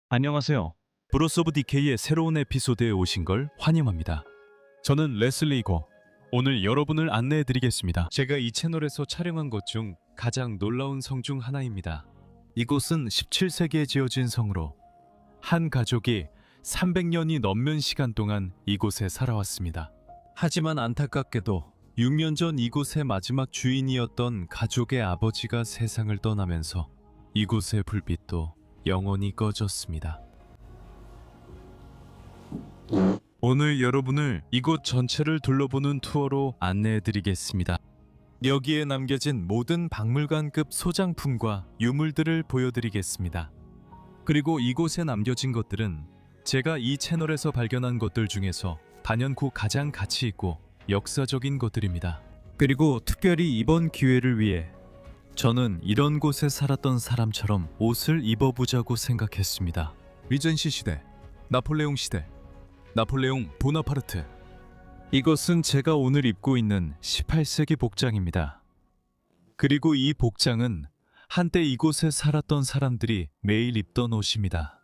안녕하세요. 브로스 오브 디케이의 새로운 에피소드에 오신 걸 환영합니다. 저는 레슬리이고 오늘 여러분을 안내해 드리겠습니다. 제가 이 채널에서 촬영한 것 중 가장 놀라운 성 중 하나입니다. 이곳은 17세기에 지어진 성으로 한 가족이 300년이 넘는 시간 동안 이곳에 살아왔습니다. 하지만 안타깝게도 6년 전 이곳의 마지막 주인이었던 가족의 아버지가 세상을 떠나면서 이곳의 불빛도 영원히 꺼졌습니다. 오늘 여러분을 이곳 전체를 둘러보는 투어로 안내해드리겠습니다. 여기에 남겨진 모든 박물관급 소장품과 유물들을 보여드리겠습니다. 그리고 이곳에 남겨진 것들은 제가 이 채널에서 발견한 것들 중에서 단연코 가장 가치 있고 역사적인 것들입니다. 그리고 특별히 이번 기회를 위해 저는 이런 곳에 살았던 사람처럼 옷을 입어보자고 생각했습니다. 리젠시 시대, 나폴레옹 시대, 나폴레옹 보나파르트. 이것은 제가 오늘 입고 있는 18세기 복장입니다. 그리고 이 복장은 한때 이곳에 살았던 사람들이 매일 입던 옷입니다.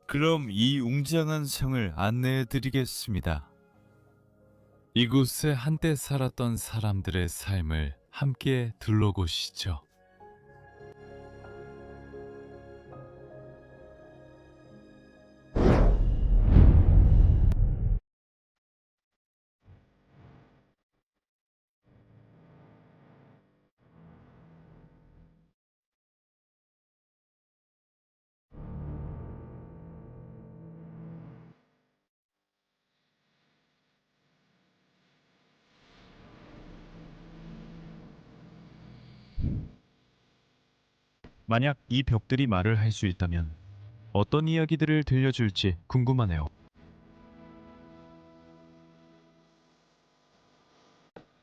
그럼 이 웅장한 성을 안내해 드리겠습니다. 이곳에 한때 살았던 사람들의 삶을 함께 둘러보시죠. 만약 이 벽들이 말을 할 수 있다면 어떤 이야기들을 들려줄지 궁금하네요.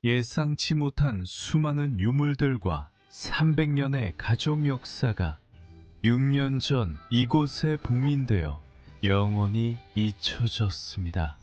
예상치 못한 수많은 유물들과 300년의 가족 역사가 6년 전 이곳에 봉인되어 영원히 잊혀졌습니다.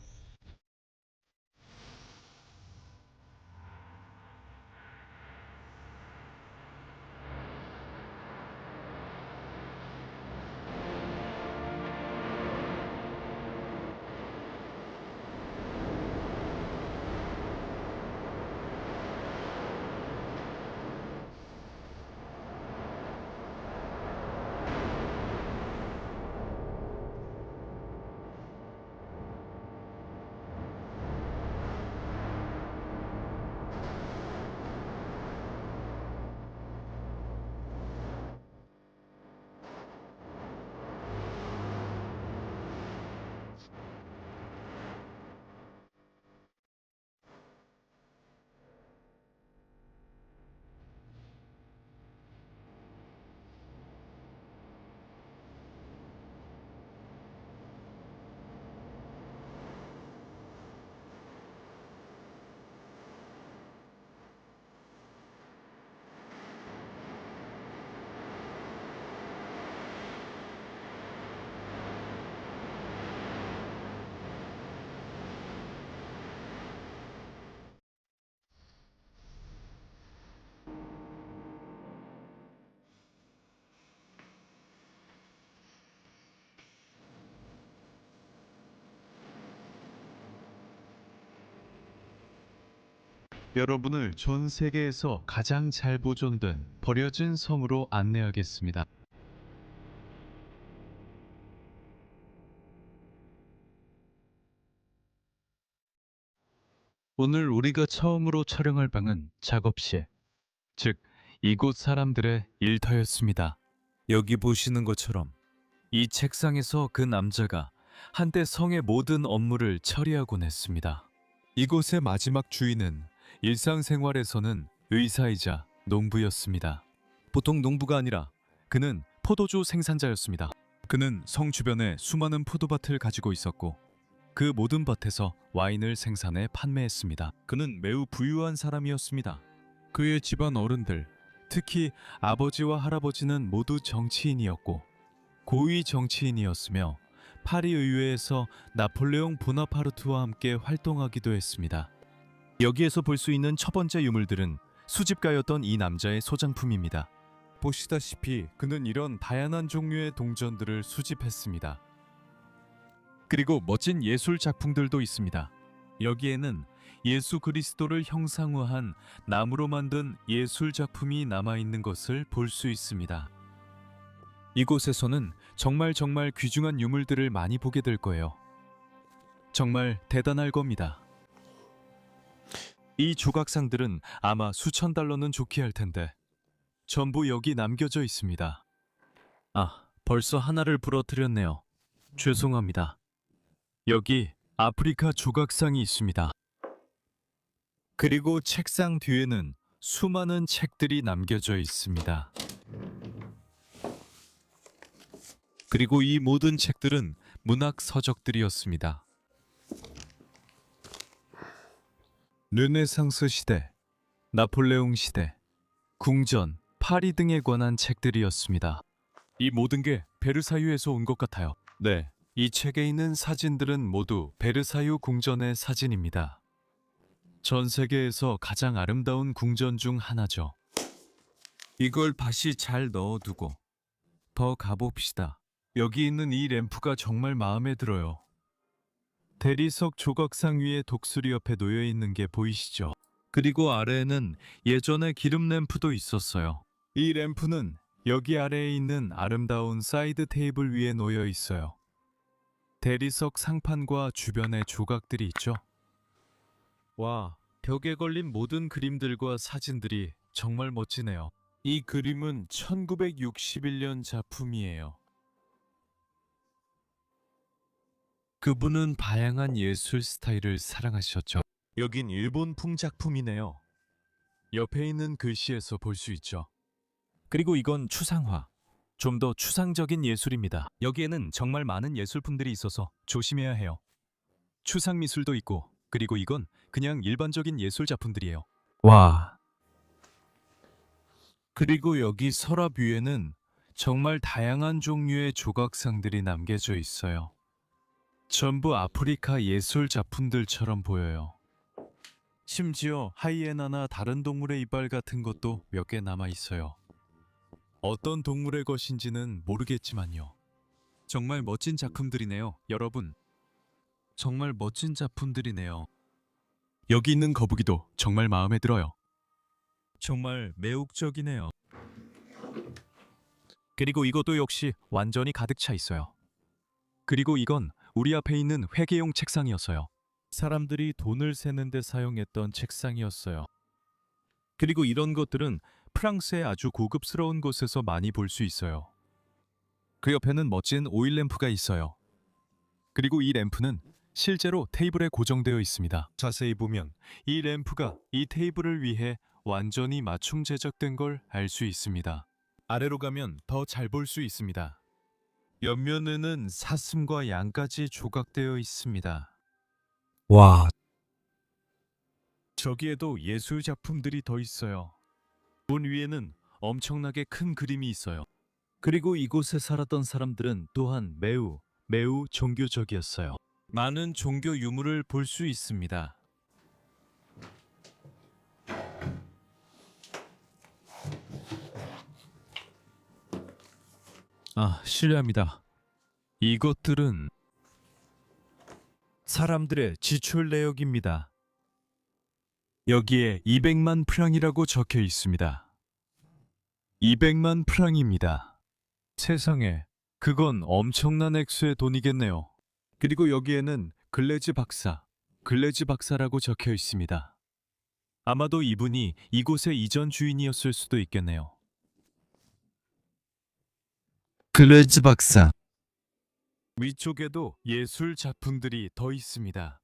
여러분을 전 세계에서 가장 잘 보존된 버려진 성으로 안내하겠습니다. 오늘 우리가 처음으로 촬영할 방은 작업실, 즉 이곳 사람들의 일터였습니다. 여기 보시는 것처럼 이 책상에서 그 남자가 한때 성의 모든 업무를 처리하곤 했습니다. 이곳의 마지막 주인은 일상생활에서는 의사이자 농부였습니다. 보통 농부가 아니라 그는 포도주 생산자였습니다. 그는 성 주변에 수많은 포도밭을 가지고 있었고 그 모든 밭에서 와인을 생산해 판매했습니다. 그는 매우 부유한 사람이었습니다. 그의 집안 어른들, 특히 아버지와 할아버지는 모두 정치인이었고 고위 정치인이었으며 파리 의회에서 나폴레옹 보나파르트와 함께 활동하기도 했습니다. 여기에서 볼 수 있는 첫 번째 유물들은 수집가였던 이 남자의 소장품입니다. 보시다시피 그는 이런 다양한 종류의 동전들을 수집했습니다. 그리고 멋진 예술 작품들도 있습니다. 여기에는 예수 그리스도를 형상화한 나무로 만든 예술 작품이 남아 있는 것을 볼 수 있습니다. 이곳에서는 정말 귀중한 유물들을 많이 보게 될 거예요. 정말 대단할 겁니다. 이 조각상들은 아마 수천 달러는 좋게 할 텐데 전부 여기 남겨져 있습니다. 아, 벌써 하나를 부러뜨렸네요. 죄송합니다. 여기 아프리카 조각상이 있습니다. 그리고 책상 뒤에는 수많은 책들이 남겨져 있습니다. 그리고 이 모든 책들은 문학 서적들이었습니다. 르네상스 시대, 나폴레옹 시대, 궁전, 파리 등에 관한 책들이었습니다. 이 모든 게 베르사유에서 온 것 같아요. 네, 이 책에 있는 사진들은 모두 베르사유 궁전의 사진입니다. 전 세계에서 가장 아름다운 궁전 중 하나죠. 이걸 다시 잘 넣어두고 더 가봅시다. 여기 있는 이 램프가 정말 마음에 들어요. 대리석 조각상 위에 독수리 옆에 놓여 있는 게 보이시죠? 그리고 아래에는 예전에 기름 램프도 있었어요. 이 램프는 여기 아래에 있는 아름다운 사이드 테이블 위에 놓여 있어요. 대리석 상판과 주변에 조각들이 있죠. 와, 벽에 걸린 모든 그림들과 사진들이 정말 멋지네요. 이 그림은 1961년 작품이에요. 그분은 다양한 예술 스타일을 사랑하셨죠. 여긴 일본풍 작품이네요. 옆에 있는 글씨에서 볼 수 있죠. 그리고 이건 추상화. 좀 더 추상적인 예술입니다. 여기에는 정말 많은 예술품들이 있어서 조심해야 해요. 추상 미술도 있고, 그리고 이건 그냥 일반적인 예술 작품들이에요. 와. 그리고 여기 서랍 위에는 정말 다양한 종류의 조각상들이 남겨져 있어요. 전부 아프리카 예술 작품들처럼 보여요. 심지어 하이에나나 다른 동물의 이빨 같은 것도 몇 개 남아 있어요. 어떤 동물의 것인지는 모르겠지만요. 정말 멋진 작품들이네요, 여러분. 정말 멋진 작품들이네요. 여기 있는 거북이도 정말 마음에 들어요. 정말 매혹적이네요. 그리고 이것도 역시 완전히 가득 차 있어요. 그리고 이건 우리 앞에 있는 회계용 책상이었어요. 사람들이 돈을 세는 데 사용했던 책상이었어요. 그리고 이런 것들은 프랑스의 아주 고급스러운 곳에서 많이 볼 수 있어요. 그 옆에는 멋진 오일 램프가 있어요. 그리고 이 램프는 실제로 테이블에 고정되어 있습니다. 자세히 보면 이 램프가 이 테이블을 위해 완전히 맞춤 제작된 걸 알 수 있습니다. 아래로 가면 더 잘 볼 수 있습니다. 옆면에는 사슴과 양까지 조각되어 있습니다. 와. 저기에도 예술 작품들이 더 있어요. 문 위에는 엄청나게 큰 그림이 있어요. 그리고 이곳에 살았던 사람들은 또한 매우 종교적이었어요. 많은 종교 유물을 볼 수 있습니다. 아, 실례합니다. 이것들은 사람들의 지출 내역입니다. 여기에 200만 프랑이라고 적혀 있습니다. 200만 프랑입니다. 세상에, 그건 엄청난 액수의 돈이겠네요. 그리고 여기에는 글레즈 박사라고 적혀 있습니다. 아마도 이분이 이곳의 이전 주인이었을 수도 있겠네요. 글레즈 박사. 위쪽에도 예술 작품들이 더 있습니다.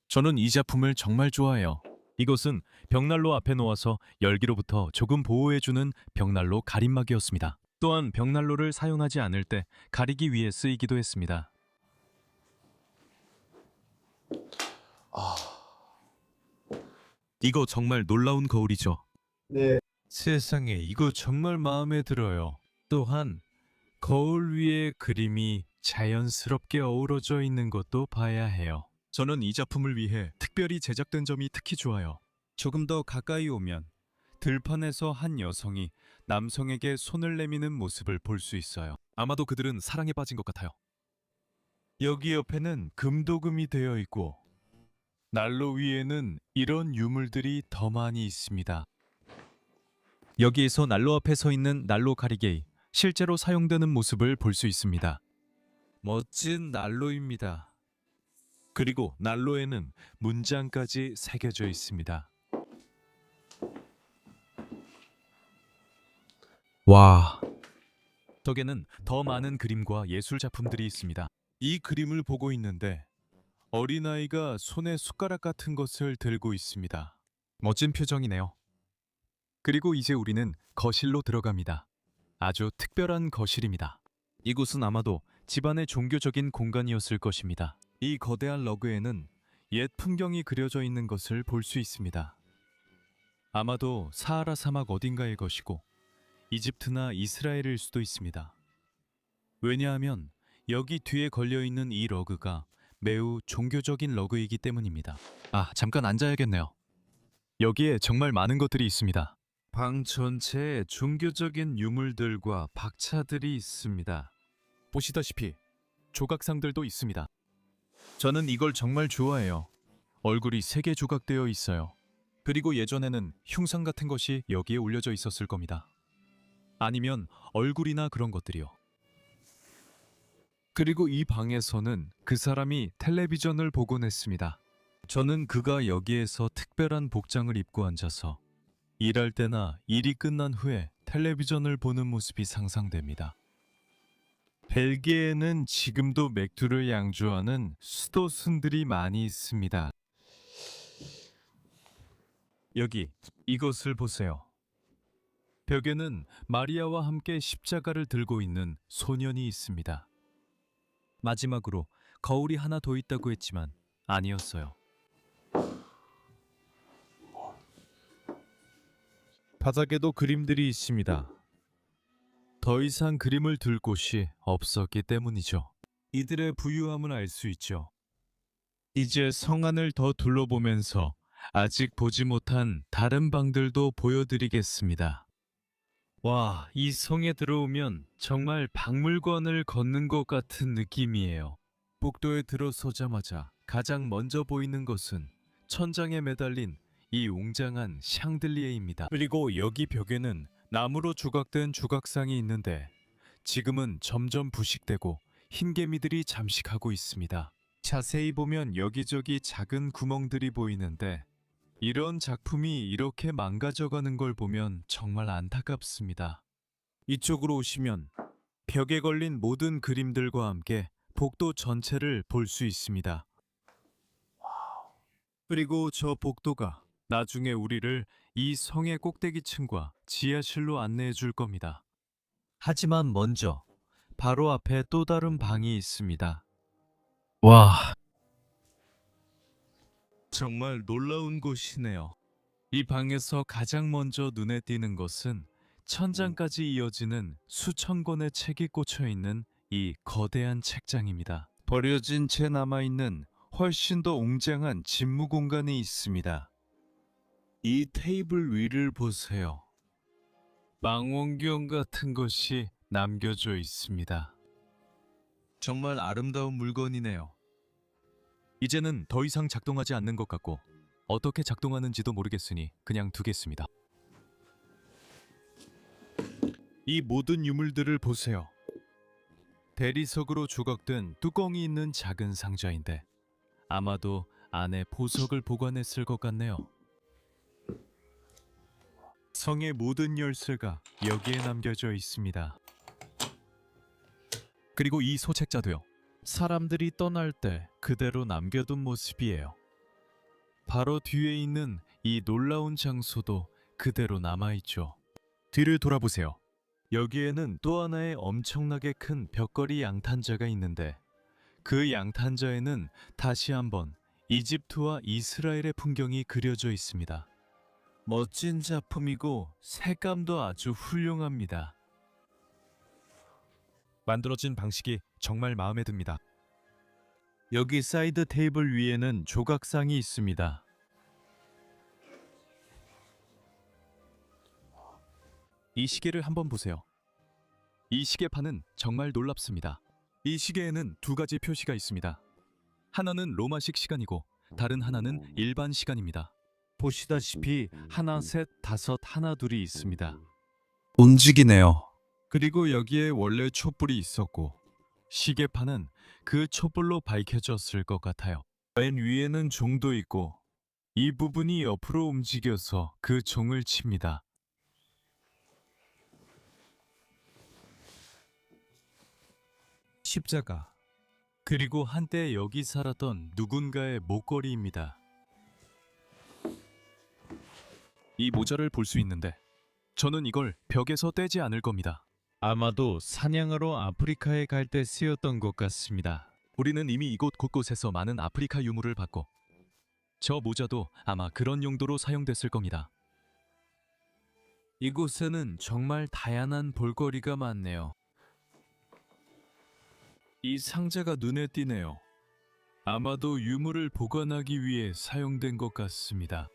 저는 이 작품을 정말 좋아해요. 이것은 벽난로 앞에 놓아서 열기로부터 조금 보호해주는 벽난로 가림막이었습니다. 또한 벽난로를 사용하지 않을 때 가리기 위해 쓰이기도 했습니다. 이거 정말 놀라운 거울이죠? 네. 세상에, 이거 정말 마음에 들어요. 또한 거울 위에 그림이 자연스럽게 어우러져 있는 것도 봐야 해요. 저는 이 작품을 위해 특별히 제작된 점이 특히 좋아요. 조금 더 가까이 오면 들판에서 한 여성이 남성에게 손을 내미는 모습을 볼 수 있어요. 아마도 그들은 사랑에 빠진 것 같아요. 여기 옆에는 금도금이 되어 있고 난로 위에는 이런 유물들이 더 많이 있습니다. 여기에서 난로 앞에 서 있는 난로 가리개이, 실제로 사용되는 모습을 볼 수 있습니다. 멋진 난로입니다. 그리고 난로에는 문장까지 새겨져 있습니다. 와, 덕에는 더 많은 그림과 예술 작품들이 있습니다. 이 그림을 보고 있는데 어린아이가 손에 숟가락 같은 것을 들고 있습니다. 멋진 표정이네요. 그리고 이제 우리는 거실로 들어갑니다. 아주 특별한 거실입니다. 이곳은 아마도 집안의 종교적인 공간이었을 것입니다. 이 거대한 러그에는 옛 풍경이 그려져 있는 것을 볼 수 있습니다. 아마도 사하라 사막 어딘가일 것이고 이집트나 이스라엘일 수도 있습니다. 왜냐하면 여기 뒤에 걸려있는 이 러그가 매우 종교적인 러그이기 때문입니다. 아, 잠깐 앉아야겠네요. 여기에 정말 많은 것들이 있습니다. 방 전체에 종교적인 유물들과 박차들이 있습니다. 보시다시피 조각상들도 있습니다. 저는 이걸 정말 좋아해요. 얼굴이 3개 조각되어 있어요. 그리고 예전에는 흉상 같은 것이 여기에 올려져 있었을 겁니다. 아니면 얼굴이나 그런 것들이요. 그리고 이 방에서는 그 사람이 텔레비전을 보곤 했습니다. 저는 그가 여기에서 특별한 복장을 입고 앉아서 일할 때나 일이 끝난 후에 텔레비전을 보는 모습이 상상됩니다. 벨기에에는 지금도 맥주를 양조하는 수도승들이 많이 있습니다. 여기 이것을 보세요. 벽에는 마리아와 함께 십자가를 들고 있는 소년이 있습니다. 마지막으로 거울이 하나 더 있다고 했지만 아니었어요. 바닥에도 그림들이 있습니다. 더 이상 그림을 둘 곳이 없었기 때문이죠. 이들의 부유함을 알 수 있죠. 이제 성안을 더 둘러보면서 아직 보지 못한 다른 방들도 보여드리겠습니다. 와, 이 성에 들어오면 정말 박물관을 걷는 것 같은 느낌이에요. 복도에 들어서자마자 가장 먼저 보이는 것은 천장에 매달린 이 웅장한 샹들리에입니다. 그리고 여기 벽에는 나무로 조각된 조각상이 있는데 지금은 점점 부식되고 흰개미들이 잠식하고 있습니다. 자세히 보면 여기저기 작은 구멍들이 보이는데 이런 작품이 이렇게 망가져가는 걸 보면 정말 안타깝습니다. 이쪽으로 오시면 벽에 걸린 모든 그림들과 함께 복도 전체를 볼 수 있습니다. 그리고 저 복도가 나중에 우리를 이 성의 꼭대기층과 지하실로 안내해 줄 겁니다. 하지만 먼저 바로 앞에 또 다른 방이 있습니다. 와, 정말 놀라운 곳이네요. 이 방에서 가장 먼저 눈에 띄는 것은 천장까지 이어지는 수천 권의 책이 꽂혀 있는 이 거대한 책장입니다. 버려진 채 남아있는 훨씬 더 웅장한 집무 공간이 있습니다. 이 테이블 위를 보세요. 망원경 같은 것이 남겨져 있습니다. 정말 아름다운 물건이네요. 이제는 더 이상 작동하지 않는 것 같고 어떻게 작동하는지도 모르겠으니 그냥 두겠습니다. 이 모든 유물들을 보세요. 대리석으로 조각된 뚜껑이 있는 작은 상자인데 아마도 안에 보석을 보관했을 것 같네요. 성의 모든 열쇠가 여기에 남겨져 있습니다. 그리고 이 소책자도요. 사람들이 떠날 때 그대로 남겨둔 모습이에요. 바로 뒤에 있는 이 놀라운 장소도 그대로 남아있죠. 뒤를 돌아보세요. 여기에는 또 하나의 엄청나게 큰 벽걸이 양탄자가 있는데 그 양탄자에는 다시 한번 이집트와 이스라엘의 풍경이 그려져 있습니다. 멋진 작품이고 색감도 아주 훌륭합니다. 만들어진 방식이 정말 마음에 듭니다. 여기 사이드 테이블 위에는 조각상이 있습니다. 이 시계를 한번 보세요. 이 시계판은 정말 놀랍습니다. 이 시계에는 두 가지 표시가 있습니다. 하나는 로마식 시간이고 다른 하나는 일반 시간입니다. 보시다시피 하나, 셋, 다섯, 하나, 둘이 있습니다. 움직이네요. 그리고 여기에 원래 촛불이 있었고 시계판은 그 촛불로 밝혀졌을 것 같아요. 맨 위에는 종도 있고 이 부분이 옆으로 움직여서 그 종을 칩니다. 십자가, 그리고 한때 여기 살았던 누군가의 목걸이입니다. 이 모자를 볼 수 있는데 저는 이걸 벽에서 떼지 않을 겁니다. 아마도 사냥하러 아프리카에 갈 때 쓰였던 것 같습니다. 우리는 이미 이곳 곳곳에서 많은 아프리카 유물을 봤고 저 모자도 아마 그런 용도로 사용됐을 겁니다. 이곳에는 정말 다양한 볼거리가 많네요. 이 상자가 눈에 띄네요. 아마도 유물을 보관하기 위해 사용된 것 같습니다.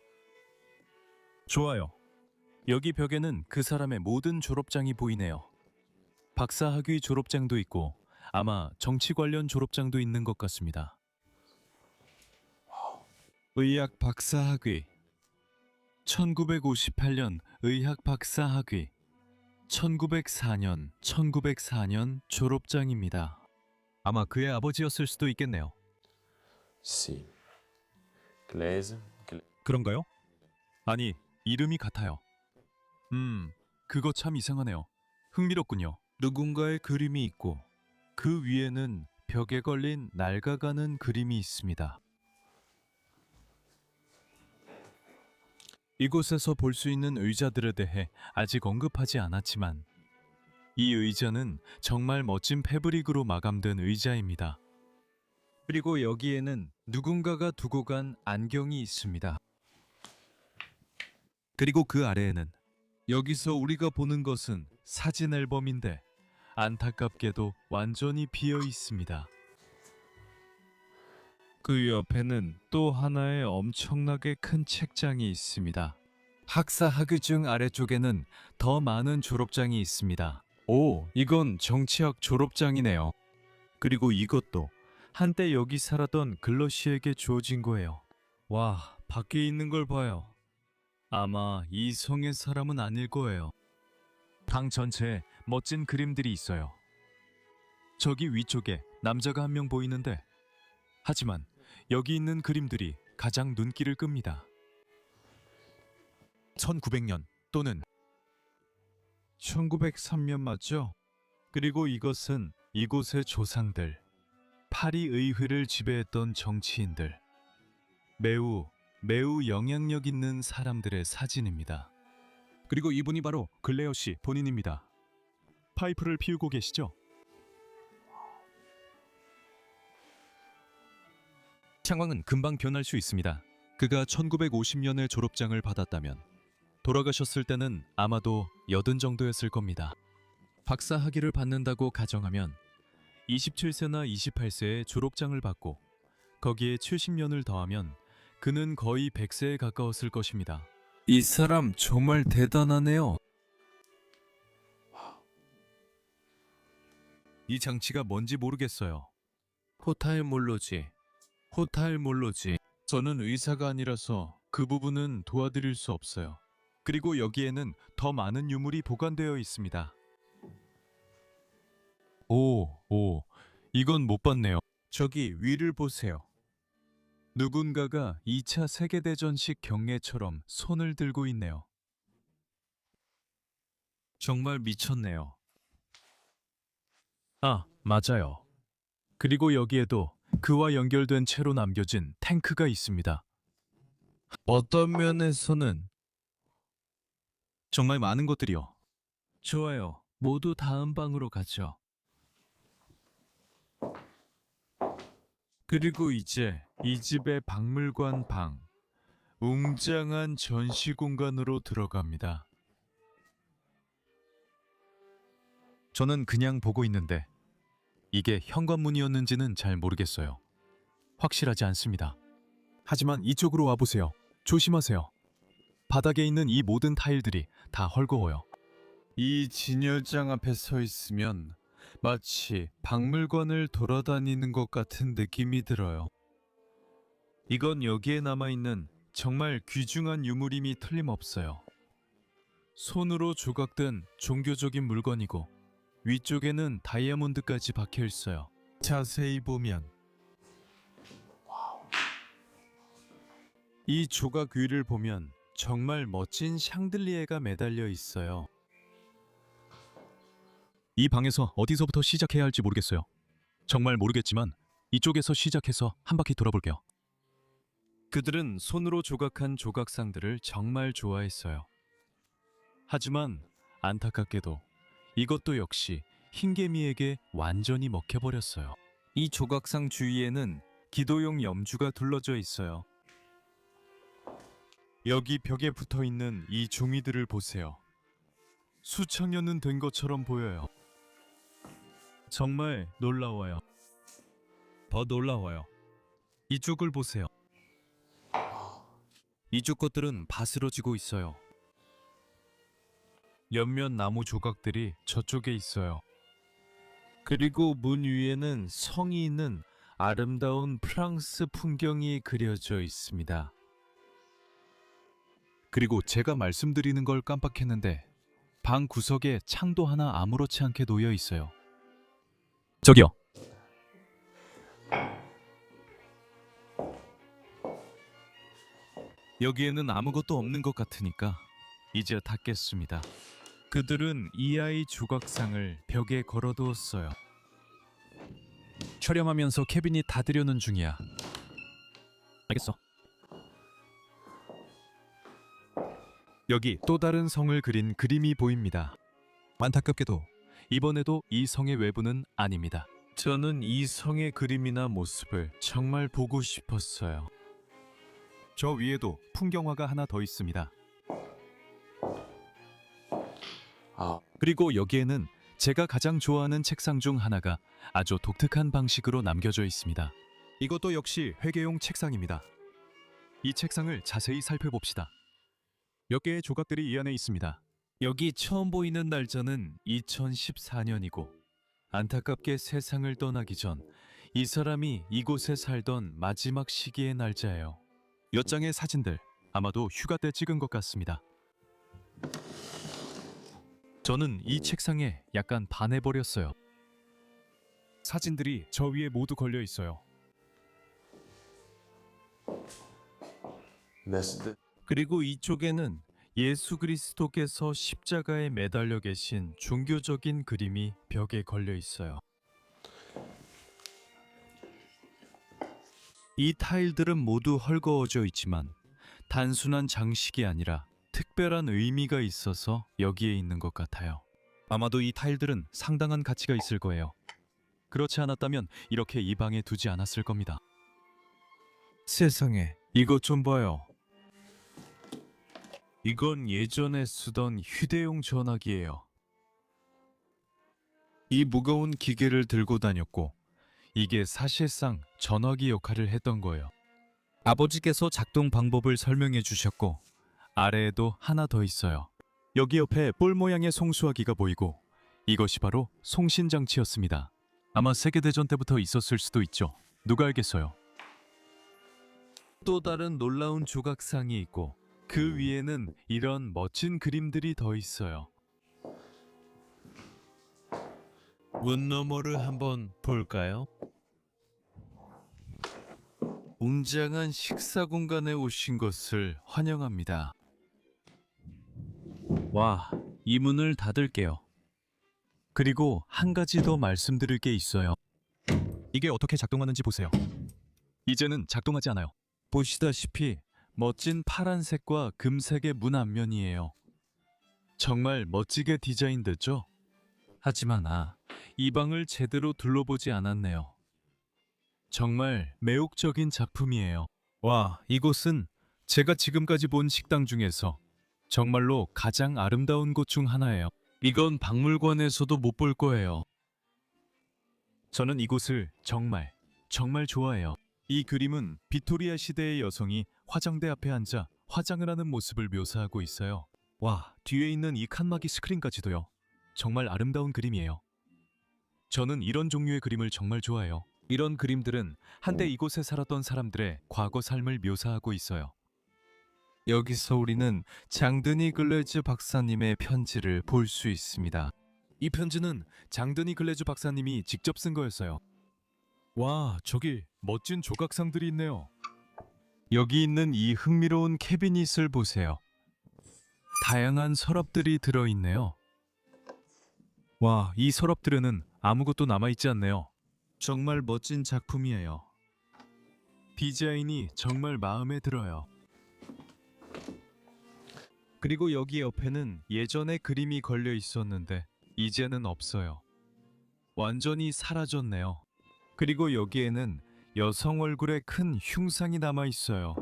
좋아요. 여기 벽에는 그 사람의 모든 졸업장이 보이네요. 박사학위 졸업장도 있고 아마 정치 관련 졸업장도 있는 것 같습니다. 의학 박사학위 1958년 의학 박사학위 1904년 졸업장입니다. 아마 그의 아버지였을 수도 있겠네요. Sì. Glaise. 그런가요? 아니, 이름이 같아요. 그거 참 이상하네요. 흥미롭군요. 누군가의 그림이 있고 그 위에는 벽에 걸린 낡아가는 그림이 있습니다. 이곳에서 볼 수 있는 의자들에 대해 아직 언급하지 않았지만 이 의자는 정말 멋진 패브릭으로 마감된 의자입니다. 그리고 여기에는 누군가가 두고 간 안경이 있습니다. 그리고 그 아래에는 여기서 우리가 보는 것은 사진 앨범인데 안타깝게도 완전히 비어 있습니다. 그 옆에는 또 하나의 엄청나게 큰 책장이 있습니다. 학사학위증 아래쪽에는 더 많은 졸업장이 있습니다. 오, 이건 정치학 졸업장이네요. 그리고 이것도 한때 여기 살았던 글러시에게 주어진 거예요. 와, 밖에 있는 걸 봐요. 아마 이 성의 사람은 아닐 거예요. 방 전체에 멋진 그림들이 있어요. 저기 위쪽에 남자가 한 명 보이는데 하지만 여기 있는 그림들이 가장 눈길을 끕니다. 1900년 또는 1903년 맞죠? 그리고 이것은 이곳의 조상들, 파리 의회를 지배했던 정치인들, 매우 영향력 있는 사람들의 사진입니다. 그리고 이분이 바로 글레어 씨 본인입니다. 파이프를 피우고 계시죠? 상황은 금방 변할 수 있습니다. 그가 1950년에 졸업장을 받았다면 돌아가셨을 때는 아마도 80 정도였을 겁니다. 박사 학위를 받는다고 가정하면 27세나 28세에 졸업장을 받고 거기에 70년을 더하면 그는 거의 100세에 가까웠을 것입니다. 이 사람 정말 대단하네요. 이 장치가 뭔지 모르겠어요. 호탈몰로지. 저는 의사가 아니라서 그 부분은 도와드릴 수 없어요. 그리고 여기에는 더 많은 유물이 보관되어 있습니다. 오, 이건 못 봤네요. 저기 위를 보세요. 누군가가 2차 세계대전식 경례처럼 손을 들고 있네요. 정말 미쳤네요. 아, 맞아요. 그리고 여기에도 그와 연결된 채로 남겨진 탱크가 있습니다. 어떤 면에서는 정말 많은 것들이요. 좋아요. 모두 다음 방으로 가죠. 그리고 이제 이 집의 박물관 방, 웅장한 전시 공간으로 들어갑니다. 저는 그냥 보고 있는데 이게 현관문이었는지는 잘 모르겠어요. 확실하지 않습니다. 하지만 이쪽으로 와보세요. 조심하세요. 바닥에 있는 이 모든 타일들이 다 헐거워요. 이 진열장 앞에 서 있으면 마치 박물관을 돌아다니는 것 같은 느낌이 들어요. 이건 여기에 남아있는 정말 귀중한 유물임이 틀림없어요. 손으로 조각된 종교적인 물건이고 위쪽에는 다이아몬드까지 박혀 있어요. 자세히 보면 이 조각 위를 보면 정말 멋진 샹들리에가 매달려 있어요. 이 방에서 어디서부터 시작해야 할지 모르겠어요. 정말 모르겠지만 이쪽에서 시작해서 한 바퀴 돌아볼게요. 그들은 손으로 조각한 조각상들을 정말 좋아했어요. 하지만 안타깝게도 이것도 역시 흰개미에게 완전히 먹혀버렸어요. 이 조각상 주위에는 기도용 염주가 둘러져 있어요. 여기 벽에 붙어있는 이 종이들을 보세요. 수천 년은 된 것처럼 보여요. 정말 놀라워요. 더 놀라워요. 이쪽을 보세요. 이쪽 것들은 바스러지고 있어요. 몇몇 나무 조각들이 저쪽에 있어요. 그리고 문 위에는 성이 있는 아름다운 프랑스 풍경이 그려져 있습니다. 그리고 제가 말씀드리는 걸 깜빡했는데 방 구석에 창도 하나 아무렇지 않게 놓여 있어요. 저기요. 여기에는 아무것도 없는 것 같으니까 이제 닫겠습니다. 그들은 이 아이 조각상을 벽에 걸어두었어요. 촬영하면서 케빈이 닫으려는 중이야. 알겠어. 여기 또 다른 성을 그린 그림이 보입니다. 안타깝게도 이번에도 이 성의 외부는 아닙니다. 저는 이 성의 그림이나 모습을 정말 보고 싶었어요. 저 위에도 풍경화가 하나 더 있습니다. 아, 그리고 여기에는 제가 가장 좋아하는 책상 중 하나가 아주 독특한 방식으로 남겨져 있습니다. 이것도 역시 회계용 책상입니다. 이 책상을 자세히 살펴봅시다. 몇 개의 조각들이 이 안에 있습니다. 여기 처음 보이는 날짜는 2014년이고 안타깝게 세상을 떠나기 전 이 사람이 이곳에 살던 마지막 시기의 날짜예요. 몇 장의 사진들, 아마도 휴가 때 찍은 것 같습니다. 저는 이 책상에 약간 반해버렸어요. 사진들이 저 위에 모두 걸려 있어요. neste 그리고 이쪽에는 예수 그리스도께서 십자가에 매달려 계신 종교적인 그림이 벽에 걸려 있어요. 이 타일들은 모두 헐거워져 있지만 단순한 장식이 아니라 특별한 의미가 있어서 여기에 있는 것 같아요. 아마도 이 타일들은 상당한 가치가 있을 거예요. 그렇지 않았다면 이렇게 이 방에 두지 않았을 겁니다. 세상에, 이것 좀 봐요. 이건 예전에 쓰던 휴대용 전화기예요. 이 무거운 기계를 들고 다녔고 이게 사실상 전화기 역할을 했던 거예요. 아버지께서 작동 방법을 설명해 주셨고 아래에도 하나 더 있어요. 여기 옆에 볼 모양의 송수화기가 보이고 이것이 바로 송신장치였습니다. 아마 세계대전 때부터 있었을 수도 있죠. 누가 알겠어요. 또 다른 놀라운 조각상이 있고 그 위에는 이런 멋진 그림들이 더 있어요. 문 너머를 한번 볼까요? 웅장한 식사 공간에 오신 것을 환영합니다. 와, 이 문을 닫을게요. 그리고 한 가지 더 말씀드릴 게 있어요. 이게 어떻게 작동하는지 보세요. 이제는 작동하지 않아요. 보시다시피 멋진 파란색과 금색의 문 앞면이에요. 정말 멋지게 디자인됐죠? 하지만 이 방을 제대로 둘러보지 않았네요. 정말 매혹적인 작품이에요. 와, 이곳은 제가 지금까지 본 식당 중에서 정말로 가장 아름다운 곳 중 하나예요. 이건 박물관에서도 못 볼 거예요. 저는 이곳을 정말 좋아해요. 이 그림은 빅토리아 시대의 여성이 화장대 앞에 앉아 화장을 하는 모습을 묘사하고 있어요. 와, 뒤에 있는 이 칸막이 스크린까지도요. 정말 아름다운 그림이에요. 저는 이런 종류의 그림을 정말 좋아해요. 이런 그림들은 한때 이곳에 살았던 사람들의 과거 삶을 묘사하고 있어요. 여기서 우리는 장드니 글레즈 박사님의 편지를 볼 수 있습니다. 이 편지는 장드니 글레즈 박사님이 직접 쓴 거였어요. 와, 저기 멋진 조각상들이 있네요. 여기 있는 이 흥미로운 캐비닛을 보세요. 다양한 서랍들이 들어있네요. 와, 이 서랍들에는 아무것도 남아있지 않네요. 정말 멋진 작품이에요. 디자인이 정말 마음에 들어요. 그리고 여기 옆에는 예전에 그림이 걸려 있었는데 이제는 없어요. 완전히 사라졌네요. 그리고 여기에는 여성 얼굴의 큰 흉상이 남아 있어요.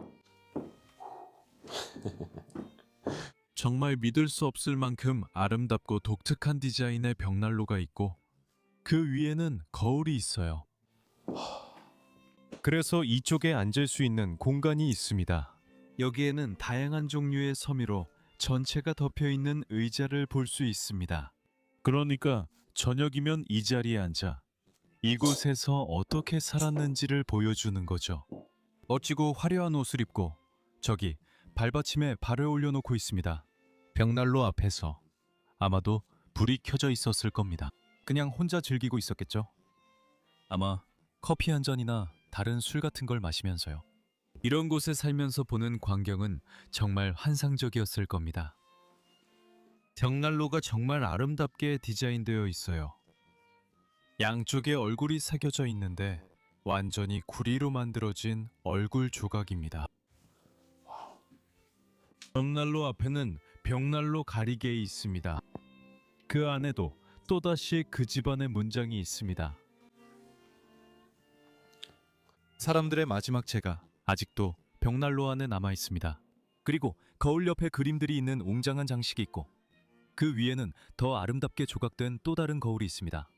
정말 믿을 수 없을 만큼 아름답고 독특한 디자인의 벽난로가 있고 그 위에는 거울이 있어요. 그래서 이쪽에 앉을 수 있는 공간이 있습니다. 여기에는 다양한 종류의 섬유로 전체가 덮여 있는 의자를 볼 수 있습니다. 그러니까 저녁이면 이 자리에 앉아 이곳에서 어떻게 살았는지를 보여주는 거죠. 멋지고 화려한 옷을 입고 저기 발받침에 발을 올려놓고 있습니다. 벽난로 앞에서 아마도 불이 켜져 있었을 겁니다. 그냥 혼자 즐기고 있었겠죠. 아마 커피 한 잔이나 다른 술 같은 걸 마시면서요. 이런 곳에 살면서 보는 광경은 정말 환상적이었을 겁니다. 벽난로가 정말 아름답게 디자인되어 있어요. 양쪽에 얼굴이 새겨져 있는데 완전히 구리로 만들어진 얼굴 조각입니다. 벽난로 앞에는 벽난로 가리개 있습니다. 그 안에도 또다시 그 집안의 문장이 있습니다. 사람들의 마지막 제가 아직도 벽난로 안에 남아 있습니다. 그리고 거울 옆에 그림들이 있는 웅장한 장식이 있고 그 위에는 더 아름답게 조각된 또 다른 거울이 있습니다.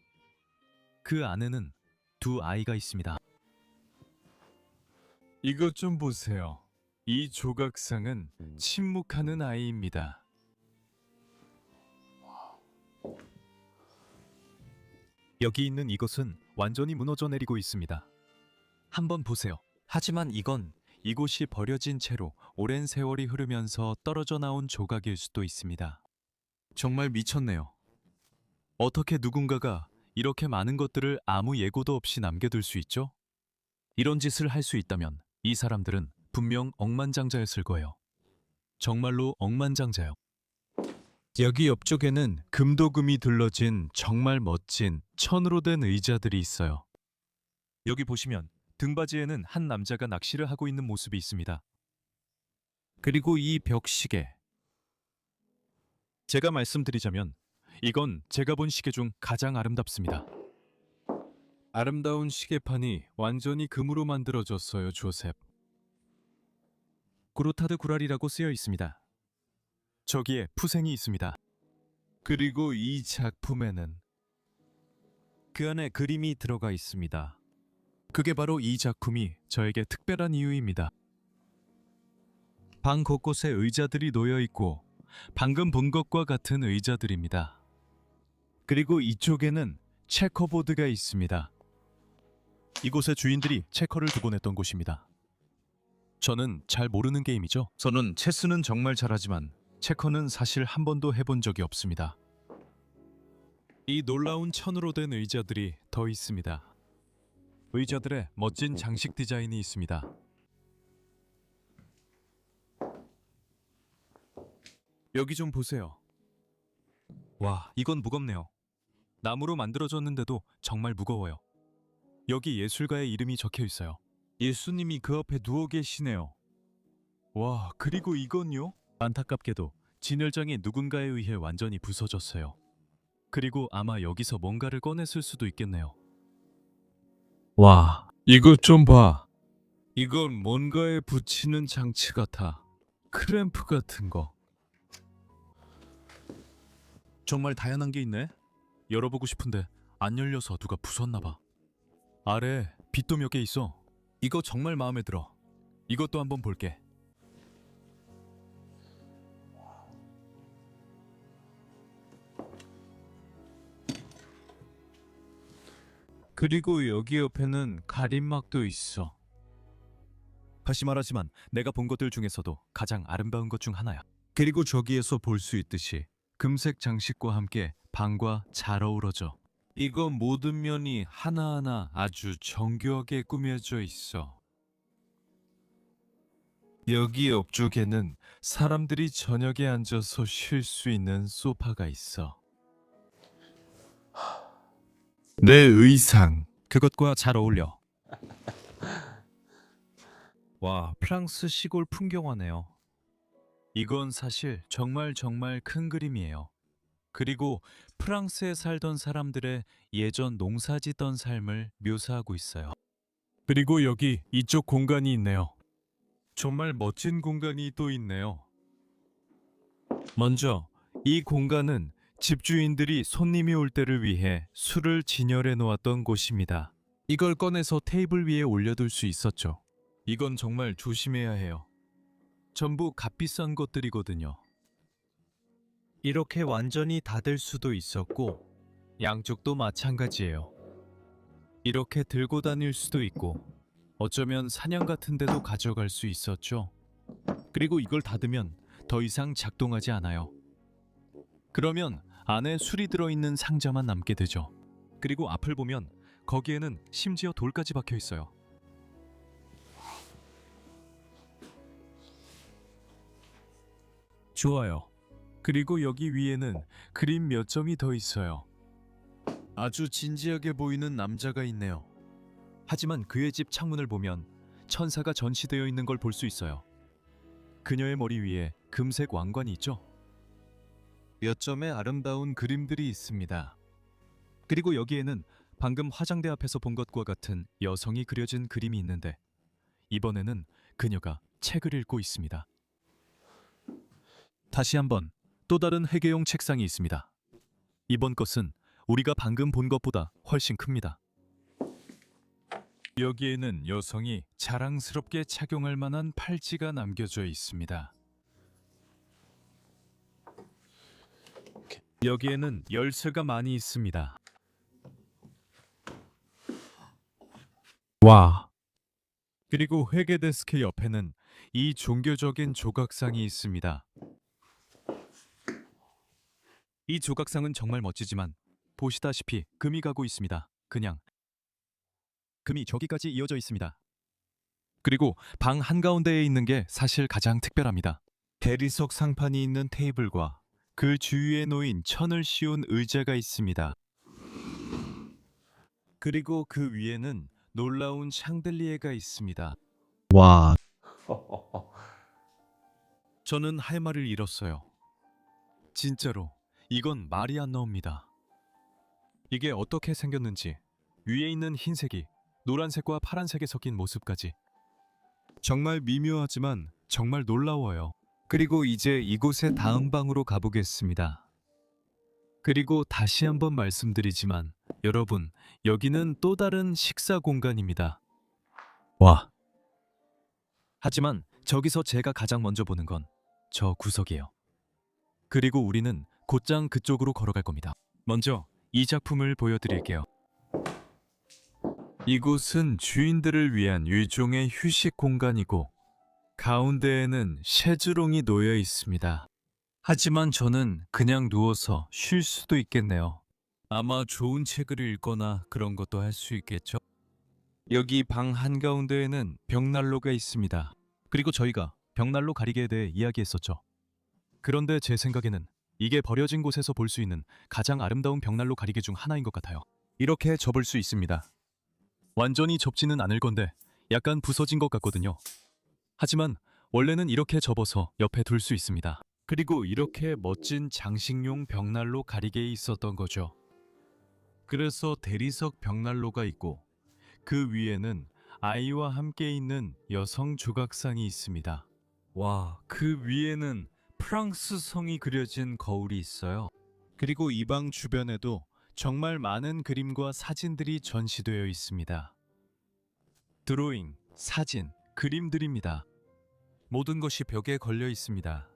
그 안에는 두 아이가 있습니다. 이것 좀 보세요. 이 조각상은 침묵하는 아이입니다. 여기 있는 이것은 완전히 무너져 내리고 있습니다. 한번 보세요. 하지만 이건 이곳이 버려진 채로 오랜 세월이 흐르면서 떨어져 나온 조각일 수도 있습니다. 정말 미쳤네요. 어떻게 누군가가 이렇게 많은 것들을 아무 예고도 없이 남겨둘 수 있죠? 이런 짓을 할 수 있다면 이 사람들은 분명 억만장자였을 거예요. 정말로 억만장자요. 여기 옆쪽에는 금도금이 둘러진 정말 멋진 천으로 된 의자들이 있어요. 여기 보시면 등받이에는 한 남자가 낚시를 하고 있는 모습이 있습니다. 그리고 이 벽시계. 제가 말씀드리자면 이건 제가 본 시계 중 가장 아름답습니다. 아름다운 시계판이 완전히 금으로 만들어졌어요, 조셉. 구르타드 구랄이라고 쓰여 있습니다. 저기에 푸생이 있습니다. 그리고 이 작품에는 그 안에 그림이 들어가 있습니다. 그게 바로 이 작품이 저에게 특별한 이유입니다. 방 곳곳에 의자들이 놓여 있고 방금 본 것과 같은 의자들입니다. 그리고 이쪽에는 체커보드가 있습니다. 이곳의 주인들이 체커를 두곤 했던 곳입니다. 저는 잘 모르는 게임이죠. 저는 체스는 정말 잘하지만 체커는 사실 한 번도 해본 적이 없습니다. 이 놀라운 천으로 된 의자들이 더 있습니다. 의자들의 멋진 장식 디자인이 있습니다. 여기 좀 보세요. 와, 이건 무겁네요. 나무로 만들어졌는데도 정말 무거워요. 여기 예술가의 이름이 적혀 있어요. 예수님이 그 앞에 누워 계시네요. 와, 그리고 이건요? 안타깝게도 진열장이 누군가에 의해 완전히 부서졌어요. 그리고 아마 여기서 뭔가를 꺼냈을 수도 있겠네요. 와, 이것 좀 봐. 이건 뭔가에 붙이는 장치 같아. 크램프 같은 거. 정말 다양한 게 있네. 열어보고 싶은데 안 열려서 누가 부쉈나 봐. 아래 빛도 몇 개 있어. 이거 정말 마음에 들어. 이것도 한번 볼게. 그리고 여기 옆에는 가림막도 있어. 다시 말하지만 내가 본 것들 중에서도 가장 아름다운 것 중 하나야. 그리고 저기에서 볼 수 있듯이 금색 장식과 함께 방과 잘 어우러져. 이거 모든 면이 하나하나 아주 정교하게 꾸며져 있어. 여기 옆쪽에는 사람들이 저녁에 앉아서 쉴 수 있는 소파가 있어. 내 의상 그것과 잘 어울려. 와, 프랑스 시골 풍경화네요. 이건 사실 정말 큰 그림이에요. 그리고 프랑스에 살던 사람들의 예전 농사짓던 삶을 묘사하고 있어요. 그리고 여기 이쪽 공간이 있네요. 정말 멋진 공간이 또 있네요. 먼저 이 공간은 집주인들이 손님이 올 때를 위해 술을 진열해 놓았던 곳입니다. 이걸 꺼내서 테이블 위에 올려둘 수 있었죠. 이건 정말 조심해야 해요. 전부 값비싼 것들이거든요. 이렇게 완전히 닫을 수도 있었고 양쪽도 마찬가지예요. 이렇게 들고 다닐 수도 있고 어쩌면 사냥 같은 데도 가져갈 수 있었죠. 그리고 이걸 닫으면 더 이상 작동하지 않아요. 그러면 안에 술이 들어있는 상자만 남게 되죠. 그리고 앞을 보면 거기에는 심지어 돌까지 박혀 있어요. 좋아요. 그리고 여기 위에는 그림 몇 점이 더 있어요. 아주 진지하게 보이는 남자가 있네요. 하지만 그의 집 창문을 보면 천사가 전시되어 있는 걸 볼 수 있어요. 그녀의 머리 위에 금색 왕관이 있죠. 몇 점의 아름다운 그림들이 있습니다. 그리고 여기에는 방금 화장대 앞에서 본 것과 같은 여성이 그려진 그림이 있는데 이번에는 그녀가 책을 읽고 있습니다. 다시 한번 또 다른 회계용 책상이 있습니다. 이번 것은 우리가 방금 본 것보다 훨씬 큽니다. 여기에는 여성이 자랑스럽게 착용할 만한 팔찌가 남겨져 있습니다. 여기에는 열쇠가 많이 있습니다. 와. 그리고 회계 데스크 옆에는 이 종교적인 조각상이 있습니다. 이 조각상은 정말 멋지지만 보시다시피 금이 가고 있습니다. 그냥 금이 저기까지 이어져 있습니다. 그리고 방 한가운데에 있는 게 사실 가장 특별합니다. 대리석 상판이 있는 테이블과 그 주위에 놓인 천을 씌운 의자가 있습니다. 그리고 그 위에는 놀라운 샹들리에가 있습니다. 와, 저는 할 말을 잃었어요. 진짜로 이건 말이 안 나옵니다. 이게 어떻게 생겼는지 위에 있는 흰색이 노란색과 파란색에 섞인 모습까지 정말 미묘하지만 정말 놀라워요. 그리고 이제 이곳의 다음 방으로 가보겠습니다. 그리고 다시 한번 말씀드리지만 여러분, 여기는 또 다른 식사 공간입니다. 와. 하지만 저기서 제가 가장 먼저 보는 건 저 구석이에요. 그리고 우리는 곧장 그쪽으로 걸어갈 겁니다. 먼저 이 작품을 보여드릴게요. 이곳은 주인들을 위한 일종의 휴식 공간이고 가운데에는 셰즈롱이 놓여 있습니다. 하지만 저는 그냥 누워서 쉴 수도 있겠네요. 아마 좋은 책을 읽거나 그런 것도 할 수 있겠죠? 여기 방 한가운데에는 벽난로가 있습니다. 그리고 저희가 벽난로 가리개에 대해 이야기했었죠. 그런데 제 생각에는 이게 버려진 곳에서 볼 수 있는 가장 아름다운 벽난로 가리개 중 하나인 것 같아요. 이렇게 접을 수 있습니다. 완전히 접지는 않을 건데 약간 부서진 것 같거든요. 하지만 원래는 이렇게 접어서 옆에 둘 수 있습니다. 그리고 이렇게 멋진 장식용 벽난로 가리개에 있었던 거죠. 그래서 대리석 벽난로가 있고 그 위에는 아이와 함께 있는 여성 조각상이 있습니다. 와, 그 위에는 프랑스 성이 그려진 거울이 있어요. 그리고 이 방 주변에도 정말 많은 그림과 사진들이 전시되어 있습니다. 드로잉, 사진, 그림들입니다. 모든 것이 벽에 걸려 있습니다.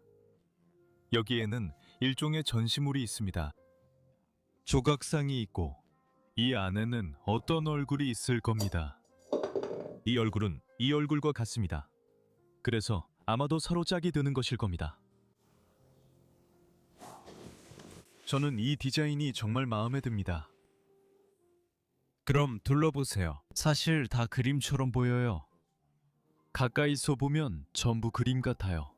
여기에는 일종의 전시물이 있습니다. 조각상이 있고 이 안에는 어떤 얼굴이 있을 겁니다. 이 얼굴은 이 얼굴과 같습니다. 그래서 아마도 서로 짝이 드는 것일 겁니다. 저는 이 디자인이 정말 마음에 듭니다. 그럼 둘러보세요. 사실 다 그림처럼 보여요. 가까이서 보면 전부 그림 같아요.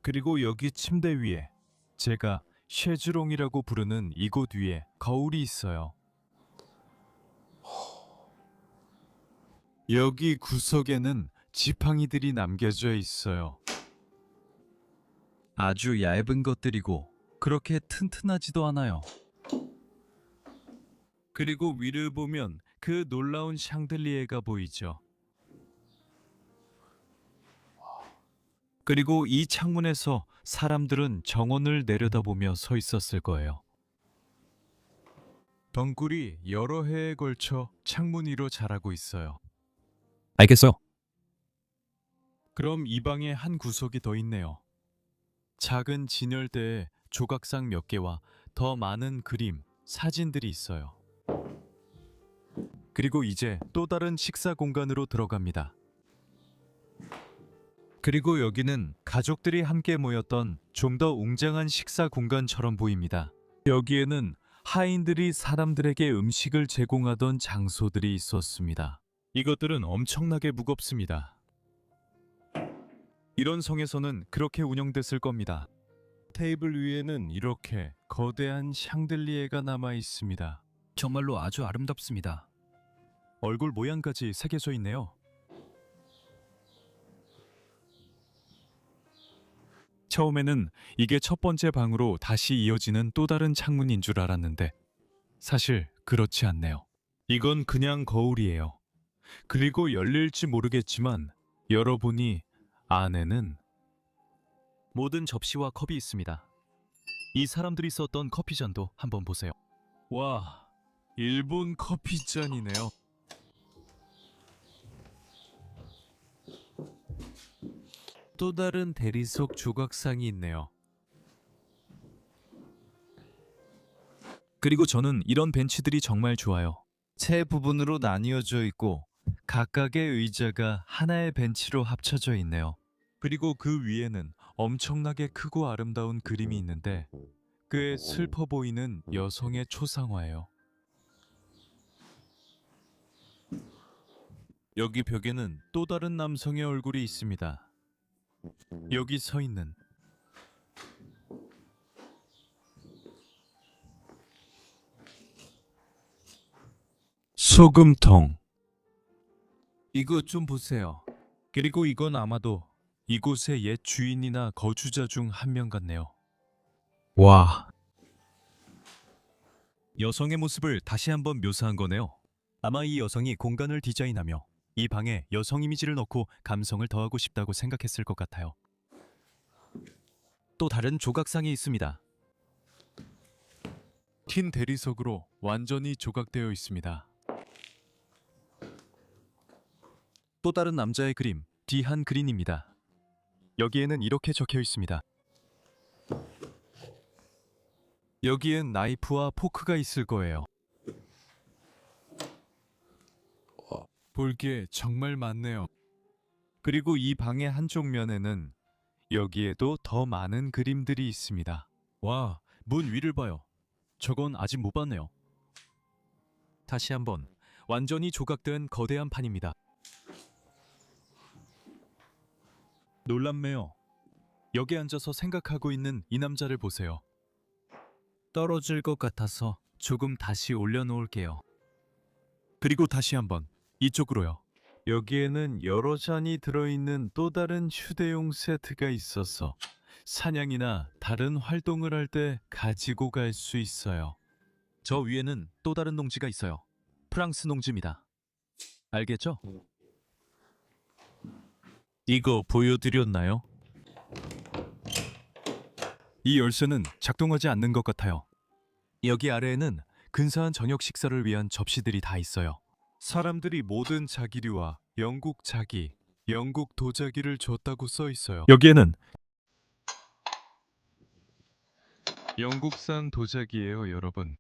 그리고 여기 침대 위에 제가 쉐즈롱이라고 부르는 이곳 위에 거울이 있어요. 여기 구석에는 지팡이들이 남겨져 있어요. 아주 얇은 것들이고 그렇게 튼튼하지도 않아요. 그리고 위를 보면 그 놀라운 샹들리에가 보이죠. 그리고 이 창문에서 사람들은 정원을 내려다보며 서 있었을 거예요. 덩굴이 여러 해에 걸쳐 창문 위로 자라고 있어요. 알겠어요. 그럼 이 방에 한 구석이 더 있네요. 작은 진열대에 조각상 몇 개와 더 많은 그림, 사진들이 있어요. 그리고 이제 또 다른 식사 공간으로 들어갑니다. 그리고 여기는 가족들이 함께 모였던 좀 더 웅장한 식사 공간처럼 보입니다. 여기에는 하인들이 사람들에게 음식을 제공하던 장소들이 있었습니다. 이것들은 엄청나게 무겁습니다. 이런 성에서는 그렇게 운영됐을 겁니다. 테이블 위에는 이렇게 거대한 샹들리에가 남아 있습니다. 정말로 아주 아름답습니다. 얼굴 모양까지 새겨져 있네요. 처음에는 이게 첫 번째 방으로 다시 이어지는 또 다른 창문인 줄 알았는데 사실 그렇지 않네요. 이건 그냥 거울이에요. 그리고 열릴지 모르겠지만 열어보니 안에는 모든 접시와 컵이 있습니다. 이 사람들이 썼던 커피잔도 한번 보세요. 와, 일본 커피잔이네요. 또 다른 대리석 조각상이 있네요. 그리고 저는 이런 벤치들이 정말 좋아요. 세 부분으로 나뉘어져 있고 각각의 의자가 하나의 벤치로 합쳐져 있네요. 그리고 그 위에는 엄청나게 크고 아름다운 그림이 있는데 꽤 슬퍼 보이는 여성의 초상화예요. 여기 벽에는 또 다른 남성의 얼굴이 있습니다. 여기 서 있는 소금통. 이것 좀 보세요. 그리고 이건 아마도 이곳의 옛 주인이나 거주자 중 한 명 같네요. 와. 여성의 모습을 다시 한번 묘사한 거네요. 아마 이 여성이 공간을 디자인하며 이 방에 여성 이미지를 넣고 감성을 더하고 싶다고 생각했을 것 같아요. 또 다른 조각상이 있습니다. 흰 대리석으로 완전히 조각되어 있습니다. 또 다른 남자의 그림, 디한 그린입니다. 여기에는 이렇게 적혀 있습니다. 여기엔 나이프와 포크가 있을 거예요. 볼 게 정말 많네요. 그리고 이 방의 한쪽 면에는 여기에도 더 많은 그림들이 있습니다. 와, 문 위를 봐요. 저건 아직 못 봤네요. 다시 한번 완전히 조각된 거대한 판입니다. 놀랍네요. 여기 앉아서 생각하고 있는 이 남자를 보세요. 떨어질 것 같아서 조금 다시 올려놓을게요. 그리고 다시 한번 이쪽으로요. 여기에는 여러 잔이 들어있는 또 다른 휴대용 세트가 있어서 사냥이나 다른 활동을 할 때 가지고 갈 수 있어요. 저 위에는 또 다른 농지가 있어요. 프랑스 농지입니다. 알겠죠? 이거 보여드렸나요? 이 열쇠는 작동하지 않는 것 같아요. 여기 아래에는 근사한 저녁 식사를 위한 접시들이 다 있어요. 사람들이 모든 자기류와 영국 자기, 영국 도자기를 줬다고 써 있어요. 여기에는 영국산 도자기예요, 여러분.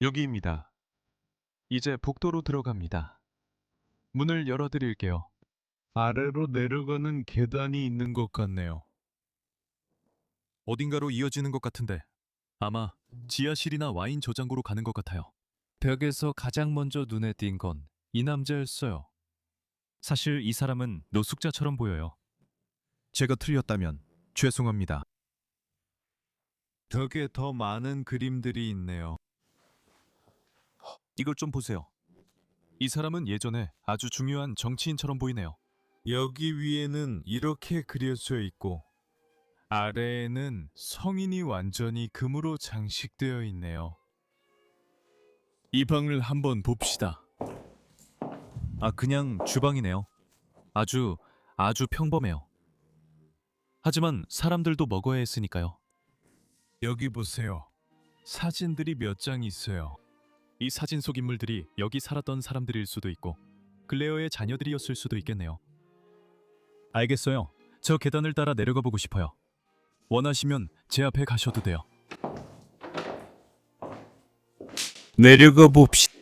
여기입니다. 이제 복도로 들어갑니다. 문을 열어드릴게요. 아래로 내려가는 계단이 있는 것 같네요. 어딘가로 이어지는 것 같은데 아마 지하실이나 와인 저장고로 가는 것 같아요. 벽에서 가장 먼저 눈에 띈 건 이 남자였어요. 사실 이 사람은 노숙자처럼 보여요. 제가 틀렸다면 죄송합니다. 벽에 더 많은 그림들이 있네요. 이걸 좀 보세요. 이 사람은 예전에 아주 중요한 정치인처럼 보이네요. 여기 위에는 이렇게 그려져 있고 아래에는 성인이 완전히 금으로 장식되어 있네요. 이 방을 한번 봅시다. 그냥 주방이네요. 아주 평범해요. 하지만 사람들도 먹어야 했으니까요. 여기 보세요. 사진들이 몇 장 있어요. 이 사진 속 인물들이 여기 살았던 사람들일 수도 있고 글레어의 자녀들이었을 수도 있겠네요. 알겠어요. 저 계단을 따라 내려가 보고 싶어요. 원하시면 제 앞에 가셔도 돼요. 내려가 봅시다.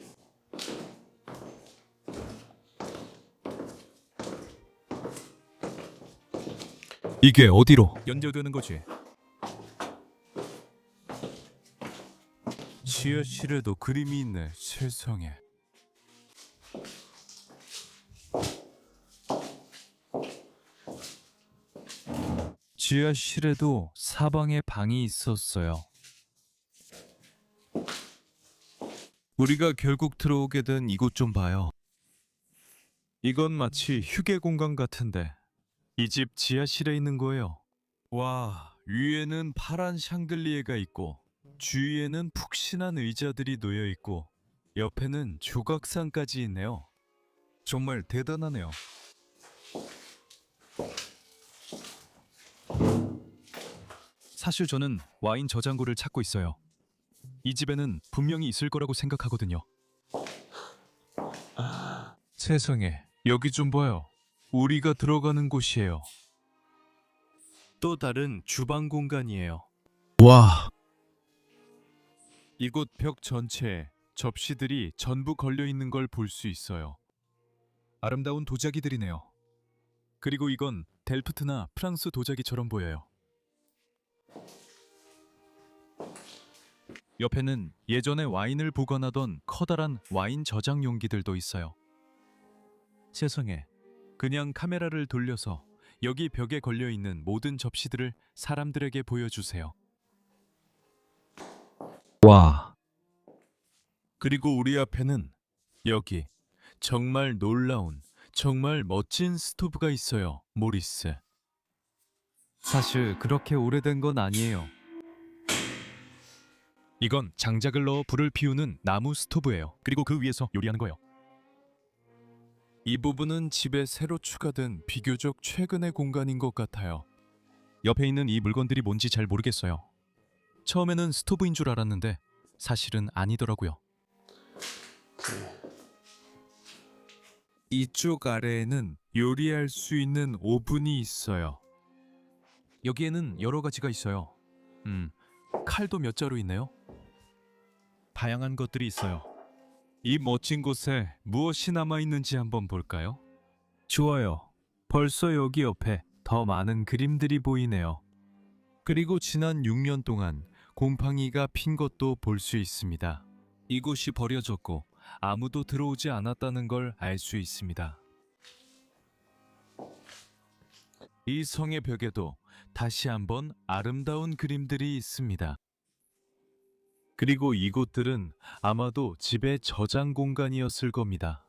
이게 어디로 연결되는 거지? 지하실에도 그림이 있네. 세상에. 지하실에도 사방에 방이 있었어요. 우리가 결국 들어오게 된 이곳 좀 봐요. 이건 마치 휴게 공간 같은데 이 집 지하실에 있는 거예요. 와, 위에는 파란 샹들리에가 있고 주위에는 푹신한 의자들이 놓여 있고 옆에는 조각상까지 있네요. 정말 대단하네요. 사실 저는 와인 저장고를 찾고 있어요. 이 집에는 분명히 있을 거라고 생각하거든요. 세상에, 여기 좀 봐요. 우리가 들어가는 곳이에요. 또 다른 주방 공간이에요. 와! 이곳 벽 전체에 접시들이 전부 걸려 있는 걸 볼 수 있어요. 아름다운 도자기들이네요. 그리고 이건 델프트나 프랑스 도자기처럼 보여요. 옆에는 예전에 와인을 보관하던 커다란 와인 저장 용기들도 있어요. 세상에, 그냥 카메라를 돌려서 여기 벽에 걸려 있는 모든 접시들을 사람들에게 보여주세요. 와. 그리고 우리 앞에는 여기 정말 놀라운, 정말 멋진 스토브가 있어요, 모리스. 사실 그렇게 오래된 건 아니에요. 이건 장작을 넣어 불을 피우는 나무 스토브예요. 그리고 그 위에서 요리하는 거예요. 이 부분은 집에 새로 추가된 비교적 최근의 공간인 것 같아요. 옆에 있는 이 물건들이 뭔지 잘 모르겠어요. 처음에는 스토브인 줄 알았는데 사실은 아니더라고요. 이쪽 아래에는 요리할 수 있는 오븐이 있어요. 여기에는 여러 가지가 있어요. 칼도 몇 자루 있네요. 다양한 것들이 있어요. 이 멋진 곳에 무엇이 남아있는지 한번 볼까요? 좋아요. 벌써 여기 옆에 더 많은 그림들이 보이네요. 그리고 지난 6년 동안 곰팡이가 핀 것도 볼 수 있습니다. 이곳이 버려졌고 아무도 들어오지 않았다는 걸 알 수 있습니다. 이 성의 벽에도 다시 한번 아름다운 그림들이 있습니다. 그리고 이곳들은 아마도 집의 저장 공간이었을 겁니다.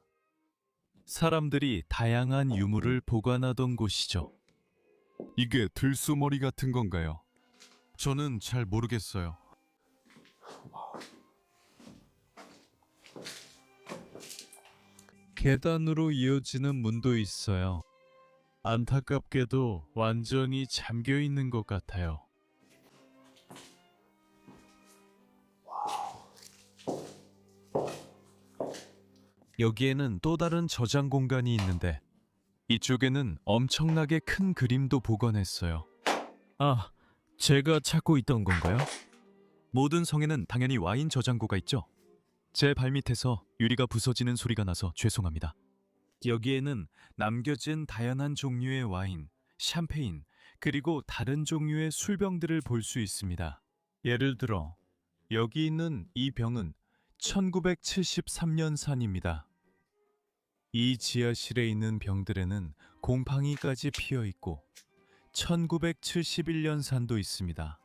사람들이 다양한 유물을 보관하던 곳이죠. 이게 들소머리 같은 건가요? 저는 잘 모르겠어요. 계단으로 이어지는 문도 있어요. 안타깝게도 완전히 잠겨 있는 것 같아요. 여기에는 또 다른 저장 공간이 있는데 이쪽에는 엄청나게 큰 그림도 보관했어요. 제가 찾고 있던 건가요? 모든 성에는 당연히 와인 저장고가 있죠. 제 발밑에서 유리가 부서지는 소리가 나서 죄송합니다. 여기에는 남겨진 다양한 종류의 와인, 샴페인, 그리고 다른 종류의 술병들을 볼 수 있습니다. 예를 들어 여기 있는 이 병은 1973년산입니다. 이 지하실에 있는 병들에는 곰팡이까지 피어 있고 1971년산도 있습니다.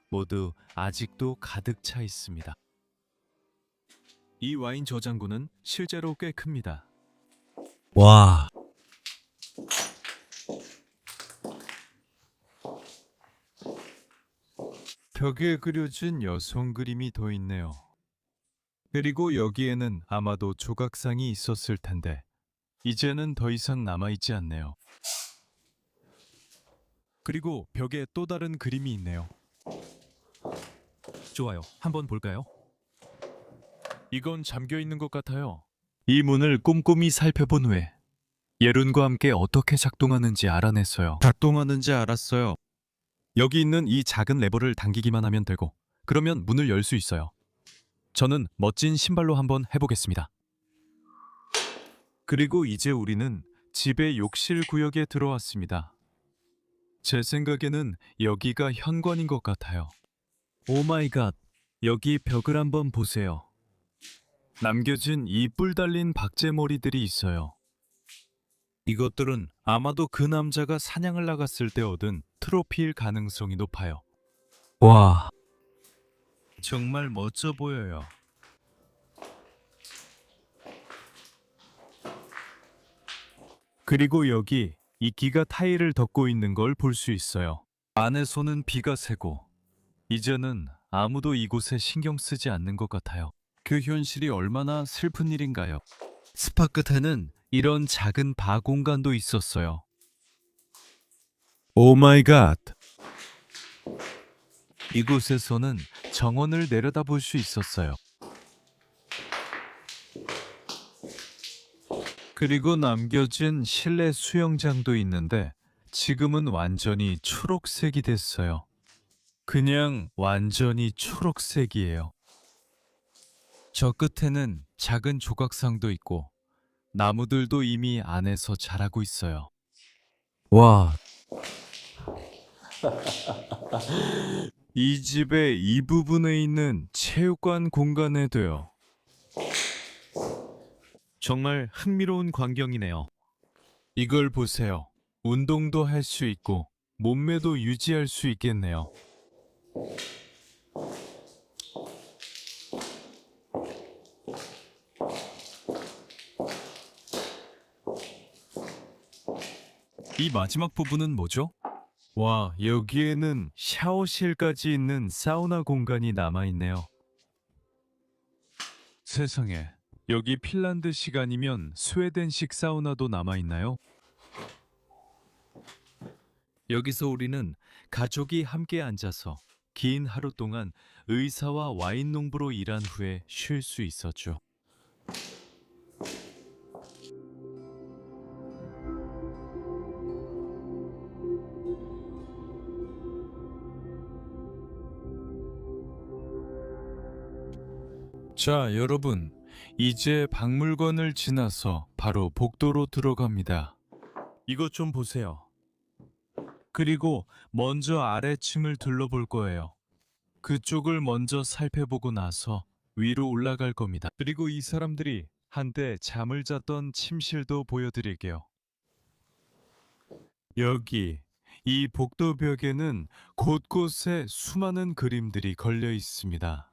모두 아직도 가득 차 있습니다. 이 와인 저장고는 실제로 꽤 큽니다. 와, 벽에 그려진 여성 그림이 더 있네요. 그리고 여기에는 아마도 조각상이 있었을 텐데 이제는 더 이상 남아있지 않네요. 그리고 벽에 또 다른 그림이 있네요. 좋아요. 한번 볼까요? 이건 잠겨 있는 것 같아요. 이 문을 꼼꼼히 살펴본 후에 예룬과 함께 어떻게 작동하는지 알아냈어요. 작동하는지 알았어요. 여기 있는 이 작은 레버를 당기기만 하면 되고 그러면 문을 열 수 있어요. 저는 멋진 신발로 한번 해보겠습니다. 그리고 이제 우리는 집의 욕실 구역에 들어왔습니다. 제 생각에는 여기가 현관인 것 같아요. 오 마이 갓, 여기 벽을 한번 보세요. 남겨진 이 뿔 달린 박제머리들이 있어요. 이것들은 아마도 그 남자가 사냥을 나갔을 때 얻은 트로피일 가능성이 높아요. 와, 정말 멋져 보여요. 그리고 여기 이끼가 타일을 덮고 있는 걸 볼 수 있어요. 안에서는 비가 새고 이제는 아무도 이곳에 신경 쓰지 않는 것 같아요. 그 현실이 얼마나 슬픈 일인가요? 스파 끝에는 이런 작은 바 공간도 있었어요. 오 마이 갓. 이곳에서는 정원을 내려다볼 수 있었어요. 그리고 남겨진 실내 수영장도 있는데 지금은 완전히 초록색이 됐어요. 그냥 완전히 초록색이에요. 저 끝에는 작은 조각상도 있고 나무들도 이미 안에서 자라고 있어요. 와, 이 집의 이 부분에 있는 체육관 공간에도요. 정말 흥미로운 광경이네요. 이걸 보세요. 운동도 할 수 있고 몸매도 유지할 수 있겠네요. 이 마지막 부분은 뭐죠? 와, 여기에는 샤워실까지 있는 사우나 공간이 남아있네요. 세상에, 여기 핀란드식 아니면 스웨덴식 사우나도 남아있나요? 여기서 우리는 가족이 함께 앉아서 긴 하루 동안 의사와 와인 농부로 일한 후에 쉴 수 있었죠. 자, 여러분, 이제 박물관을 지나서 바로 복도로 들어갑니다. 이것 좀 보세요. 그리고 먼저 아래층을 둘러볼 거예요. 그쪽을 먼저 살펴보고 나서 위로 올라갈 겁니다. 그리고 이 사람들이 한때 잠을 잤던 침실도 보여드릴게요. 여기 이 복도벽에는 곳곳에 수많은 그림들이 걸려 있습니다.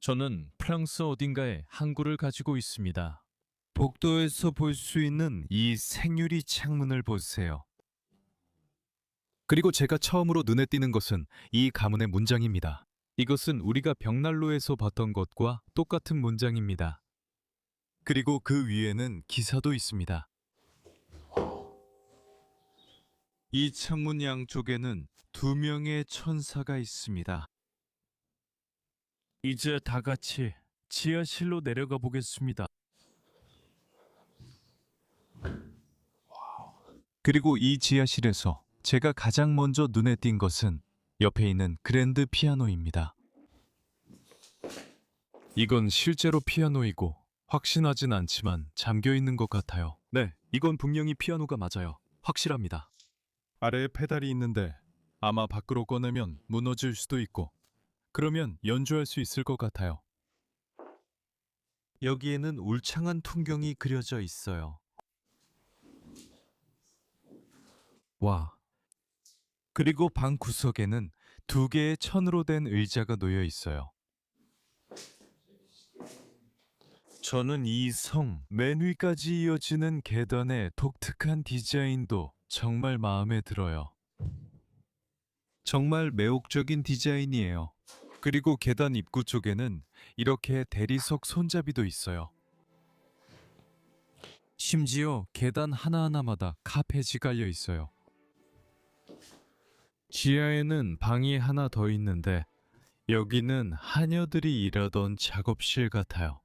저는 프랑스 어딘가에 항구를 가지고 있습니다. 복도에서 볼 수 있는 이 생유리 창문을 보세요. 그리고 제가 처음으로 눈에 띄는 것은 이 가문의 문장입니다. 이것은 우리가 벽난로에서 봤던 것과 똑같은 문장입니다. 그리고 그 위에는 기사도 있습니다. 이 창문 양쪽에는 2명의 천사가 있습니다. 이제 다 같이 지하실로 내려가 보겠습니다. 그리고 이 지하실에서 제가 가장 먼저 눈에 띈 것은 옆에 있는 그랜드 피아노입니다. 이건 실제로 피아노이고 확신하진 않지만 잠겨 있는 것 같아요. 네, 이건 분명히 피아노가 맞아요. 확실합니다. 아래에 페달이 있는데 아마 밖으로 꺼내면 무너질 수도 있고 그러면 연주할 수 있을 것 같아요. 여기에는 울창한 풍경이 그려져 있어요. 와. 그리고 방 구석에는 2개의 천으로 된 의자가 놓여 있어요. 저는 이 성 맨 위까지 이어지는 계단의 독특한 디자인도 정말 마음에 들어요. 정말 매혹적인 디자인이에요. 그리고 계단 입구 쪽에는 이렇게 대리석 손잡이도 있어요. 심지어 계단 하나하나마다 카펫이 깔려 있어요. 지하에는 방이 하나 더 있는데 여기는 하녀들이 일하던 작업실 같아요.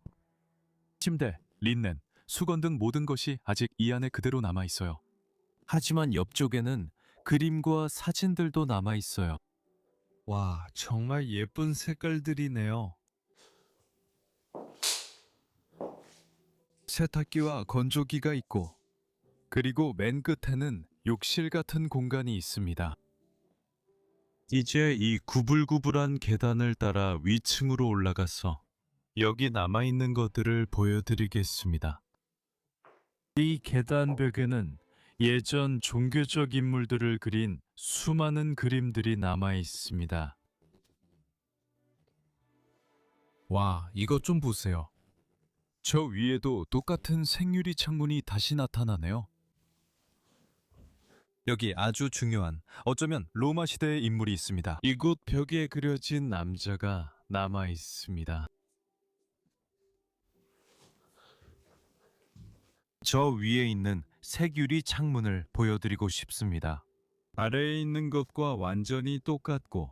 침대, 린넨, 수건 등 모든 것이 아직 이 안에 그대로 남아 있어요. 하지만 옆쪽에는 그림과 사진들도 남아 있어요. 와, 정말 예쁜 색깔들이네요. 세탁기와 건조기가 있고 그리고 맨 끝에는 욕실 같은 공간이 있습니다. 이제 이 구불구불한 계단을 따라 위층으로 올라가서 여기 남아있는 것들을 보여드리겠습니다. 이 계단벽에는 예전 종교적 인물들을 그린 수많은 그림들이 남아있습니다. 와, 이것 좀 보세요. 저 위에도 똑같은 생유리 창문이 다시 나타나네요. 여기 아주 중요한, 어쩌면 로마 시대의 인물이 있습니다. 이곳 벽에 그려진 남자가 남아 있습니다. 저 위에 있는 색유리 창문을 보여드리고 싶습니다. 아래에 있는 것과 완전히 똑같고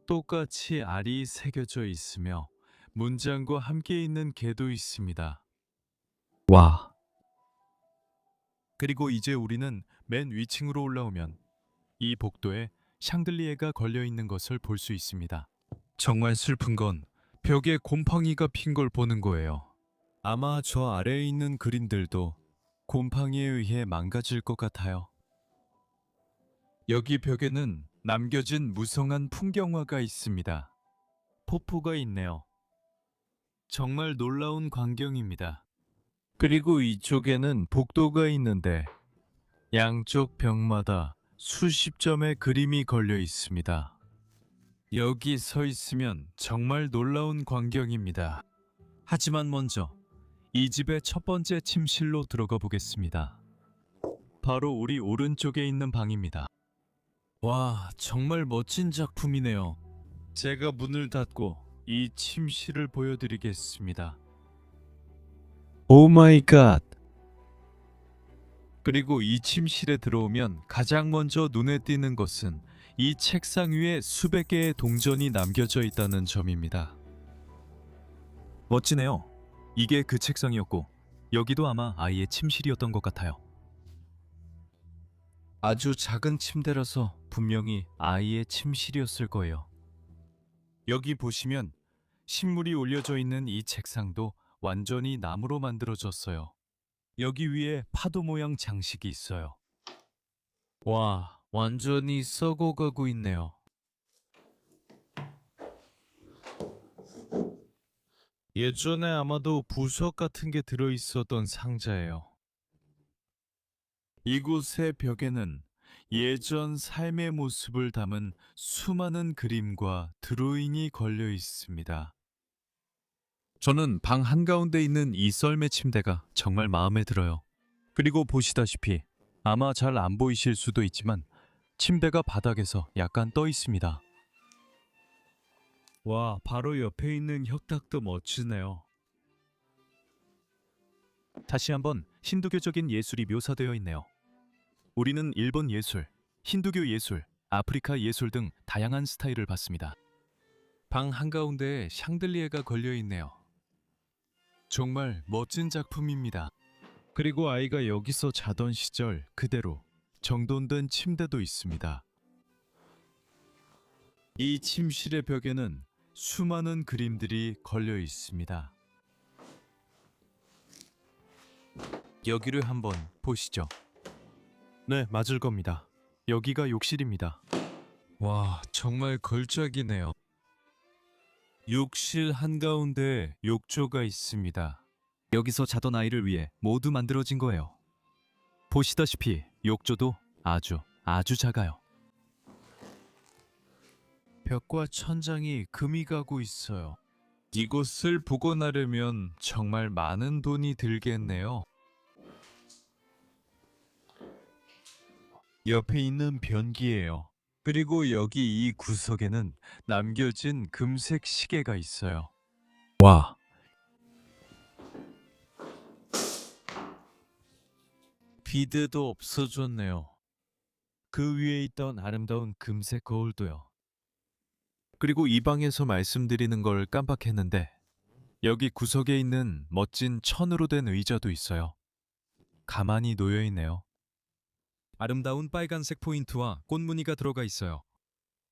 똑같이 알이 새겨져 있으며 문장과 함께 있는 개도 있습니다. 와. 그리고 이제 우리는 맨 위층으로 올라오면 이 복도에 샹들리에가 걸려 있는 것을 볼 수 있습니다. 정말 슬픈 건 벽에 곰팡이가 핀 걸 보는 거예요. 아마 저 아래에 있는 그림들도 곰팡이에 의해 망가질 것 같아요. 여기 벽에는 남겨진 무성한 풍경화가 있습니다. 폭포가 있네요. 정말 놀라운 광경입니다. 그리고 이쪽에는 복도가 있는데 양쪽 벽마다 수십 점의 그림이 걸려 있습니다. 여기 서 있으면 정말 놀라운 광경입니다. 하지만 먼저 이 집의 첫 번째 침실로 들어가 보겠습니다. 바로 우리 오른쪽에 있는 방입니다. 와, 정말 멋진 작품이네요. 제가 문을 닫고 이 침실을 보여드리겠습니다. 오 마이 갓. 그리고 이 침실에 들어오면 가장 먼저 눈에 띄는 것은 이 책상 위에 수백 개의 동전이 남겨져 있다는 점입니다. 멋지네요. 이게 그 책상이었고 여기도 아마 아이의 침실이었던 것 같아요. 아주 작은 침대라서 분명히 아이의 침실이었을 거예요. 여기 보시면 식물이 올려져 있는 이 책상도 완전히 나무로 만들어졌어요. 여기 위에 파도 모양 장식이 있어요. 와, 완전히 썩어가고 있네요. 예전에 아마도 부석 같은 게 들어있었던 상자예요. 이곳의 벽에는 예전 삶의 모습을 담은 수많은 그림과 드로잉이 걸려 있습니다. 저는 방 한가운데 있는 이 썰매 침대가 정말 마음에 들어요. 그리고 보시다시피 아마 잘 안 보이실 수도 있지만 침대가 바닥에서 약간 떠 있습니다. 와, 바로 옆에 있는 협탁도 멋지네요. 다시 한번 힌두교적인 예술이 묘사되어 있네요. 우리는 일본 예술, 힌두교 예술, 아프리카 예술 등 다양한 스타일을 봤습니다. 방 한가운데에 샹들리에가 걸려 있네요. 정말 멋진 작품입니다. 그리고 아이가 여기서 자던 시절 그대로 정돈된 침대도 있습니다. 이 침실의 벽에는 수많은 그림들이 걸려 있습니다. 여기를 한번 보시죠. 네, 맞을 겁니다. 여기가 욕실입니다. 와, 정말 걸작이네요. 욕실 한가운데 욕조가 있습니다. 여기서 자던 아이를 위해 모두 만들어진 거예요. 보시다시피 욕조도 아주 작아요. 벽과 천장이 금이 가고 있어요. 이곳을 복원하려면 정말 많은 돈이 들겠네요. 옆에 있는 변기예요. 그리고 여기 이 구석에는 남겨진 금색 시계가 있어요. 와. 비데도 없어졌네요. 그 위에 있던 아름다운 금색 거울도요. 그리고 이 방에서 말씀드리는 걸 깜빡했는데 여기 구석에 있는 멋진 천으로 된 의자도 있어요. 가만히 놓여 있네요. 아름다운 빨간색 포인트와 꽃무늬가 들어가 있어요.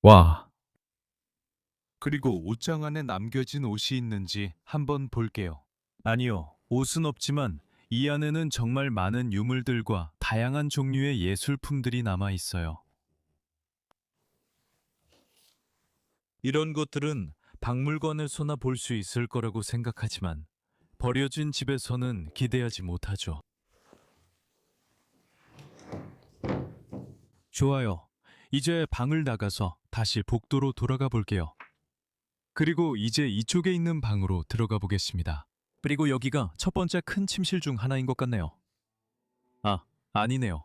와. 그리고 옷장 안에 남겨진 옷이 있는지 한번 볼게요. 아니요, 옷은 없지만 이 안에는 정말 많은 유물들과 다양한 종류의 예술품들이 남아 있어요. 이런 것들은 박물관에서나 볼 수 있을 거라고 생각하지만 버려진 집에서는 기대하지 못하죠. 좋아요. 이제 방을 나가서 다시 복도로 돌아가 볼게요. 그리고 이제 이쪽에 있는 방으로 들어가 보겠습니다. 그리고 여기가 첫 번째 큰 침실 중 하나인 것 같네요. 아니네요.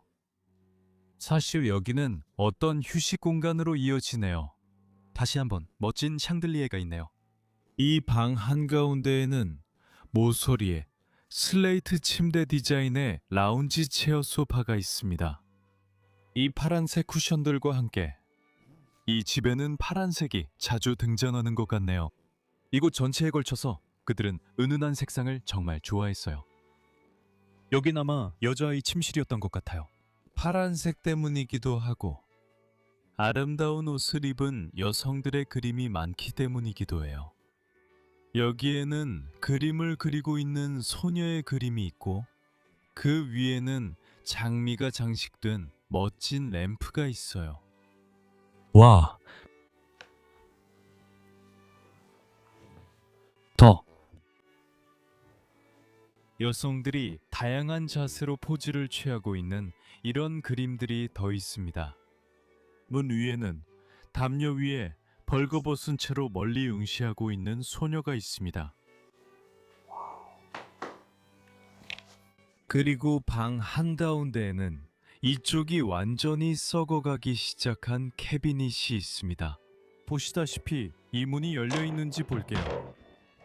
사실 여기는 어떤 휴식 공간으로 이어지네요. 다시 한번 멋진 샹들리에가 있네요. 이 방 한가운데에는 모서리에 슬레이트 침대 디자인의 라운지 체어 소파가 있습니다. 이 파란색 쿠션들과 함께 이 집에는 파란색이 자주 등장하는 것 같네요. 이곳 전체에 걸쳐서 그들은 은은한 색상을 정말 좋아했어요. 여긴 아마 여자아이 침실이었던 것 같아요. 파란색 때문이기도 하고 아름다운 옷을 입은 여성들의 그림이 많기 때문이기도 해요. 여기에는 그림을 그리고 있는 소녀의 그림이 있고 그 위에는 장미가 장식된 멋진 램프가 있어요. 와. 더. 여성들이 다양한 자세로 포즈를 취하고 있는 이런 그림들이 더 있습니다. 문 위에는 담요 위에 벌거벗은 채로 멀리 응시하고 있는 소녀가 있습니다. 그리고 방 한가운데에는 이쪽이 완전히 썩어가기 시작한 캐비닛이 있습니다. 보시다시피 이 문이 열려 있는지 볼게요.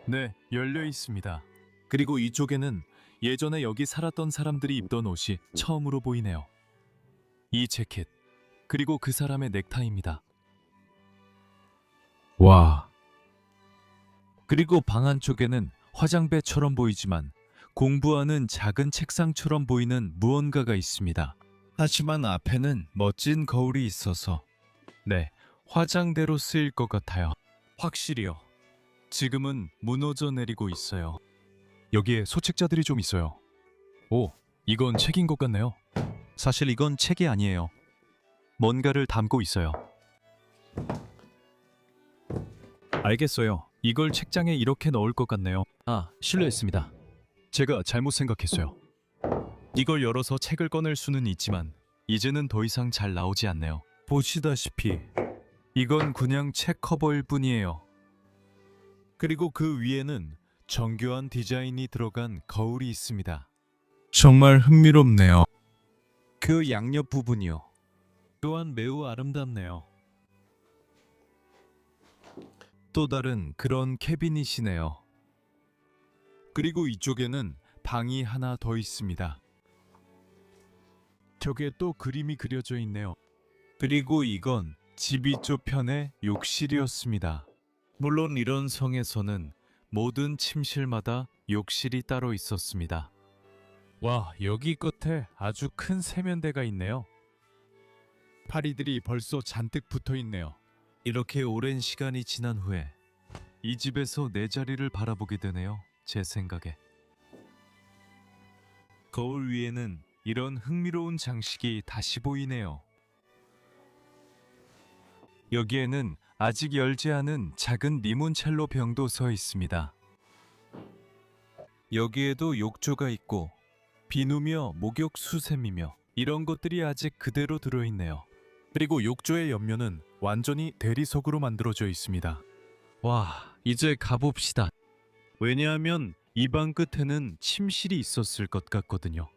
네, 열려 있습니다. 그리고 이쪽에는 예전에 여기 살았던 사람들이 입던 옷이 처음으로 보이네요. 이 재킷, 그리고 그 사람의 넥타이입니다. 와. 그리고 방 안쪽에는 화장배처럼 보이지만 공부하는 작은 책상처럼 보이는 무언가가 있습니다. 하지만 앞에는 멋진 거울이 있어서 네, 화장대로 쓰일 것 같아요. 확실히요. 지금은 무너져 내리고 있어요. 여기에 소책자들이 좀 있어요. 오, 이건 책인 것 같네요. 사실 이건 책이 아니에요. 뭔가를 담고 있어요. 알겠어요. 이걸 책장에 이렇게 넣을 것 같네요. 실례했습니다. 제가 잘못 생각했어요. 이걸 열어서 책을 꺼낼 수는 있지만 이제는 더 이상 잘 나오지 않네요. 보시다시피 이건 그냥 책 커버일 뿐이에요. 그리고 그 위에는 정교한 디자인이 들어간 거울이 있습니다. 정말 흥미롭네요. 그 양옆 부분이요. 또한 매우 아름답네요. 또 다른 그런 캐비닛이네요. 그리고 이쪽에는 방이 하나 더 있습니다. 저게 또 그림이 그려져 있네요. 그리고 이건 집 이쪽 편의 욕실이었습니다. 물론 이런 성에서는 모든 침실마다 욕실이 따로 있었습니다. 와, 여기 끝에 아주 큰 세면대가 있네요. 파리들이 벌써 잔뜩 붙어 있네요. 이렇게 오랜 시간이 지난 후에 이 집에서 내 자리를 바라보게 되네요. 제 생각에. 거울 위에는 이런 흥미로운 장식이 다시 보이네요. 여기에는 아직 열지 않은 작은 리몬첼로 병도 서 있습니다. 여기에도 욕조가 있고 비누며 목욕 수세미며 이런 것들이 아직 그대로 들어있네요. 그리고 욕조의 옆면은 완전히 대리석으로 만들어져 있습니다. 와, 이제 가봅시다. 왜냐하면 이 방 끝에는 침실이 있었을 것 같거든요.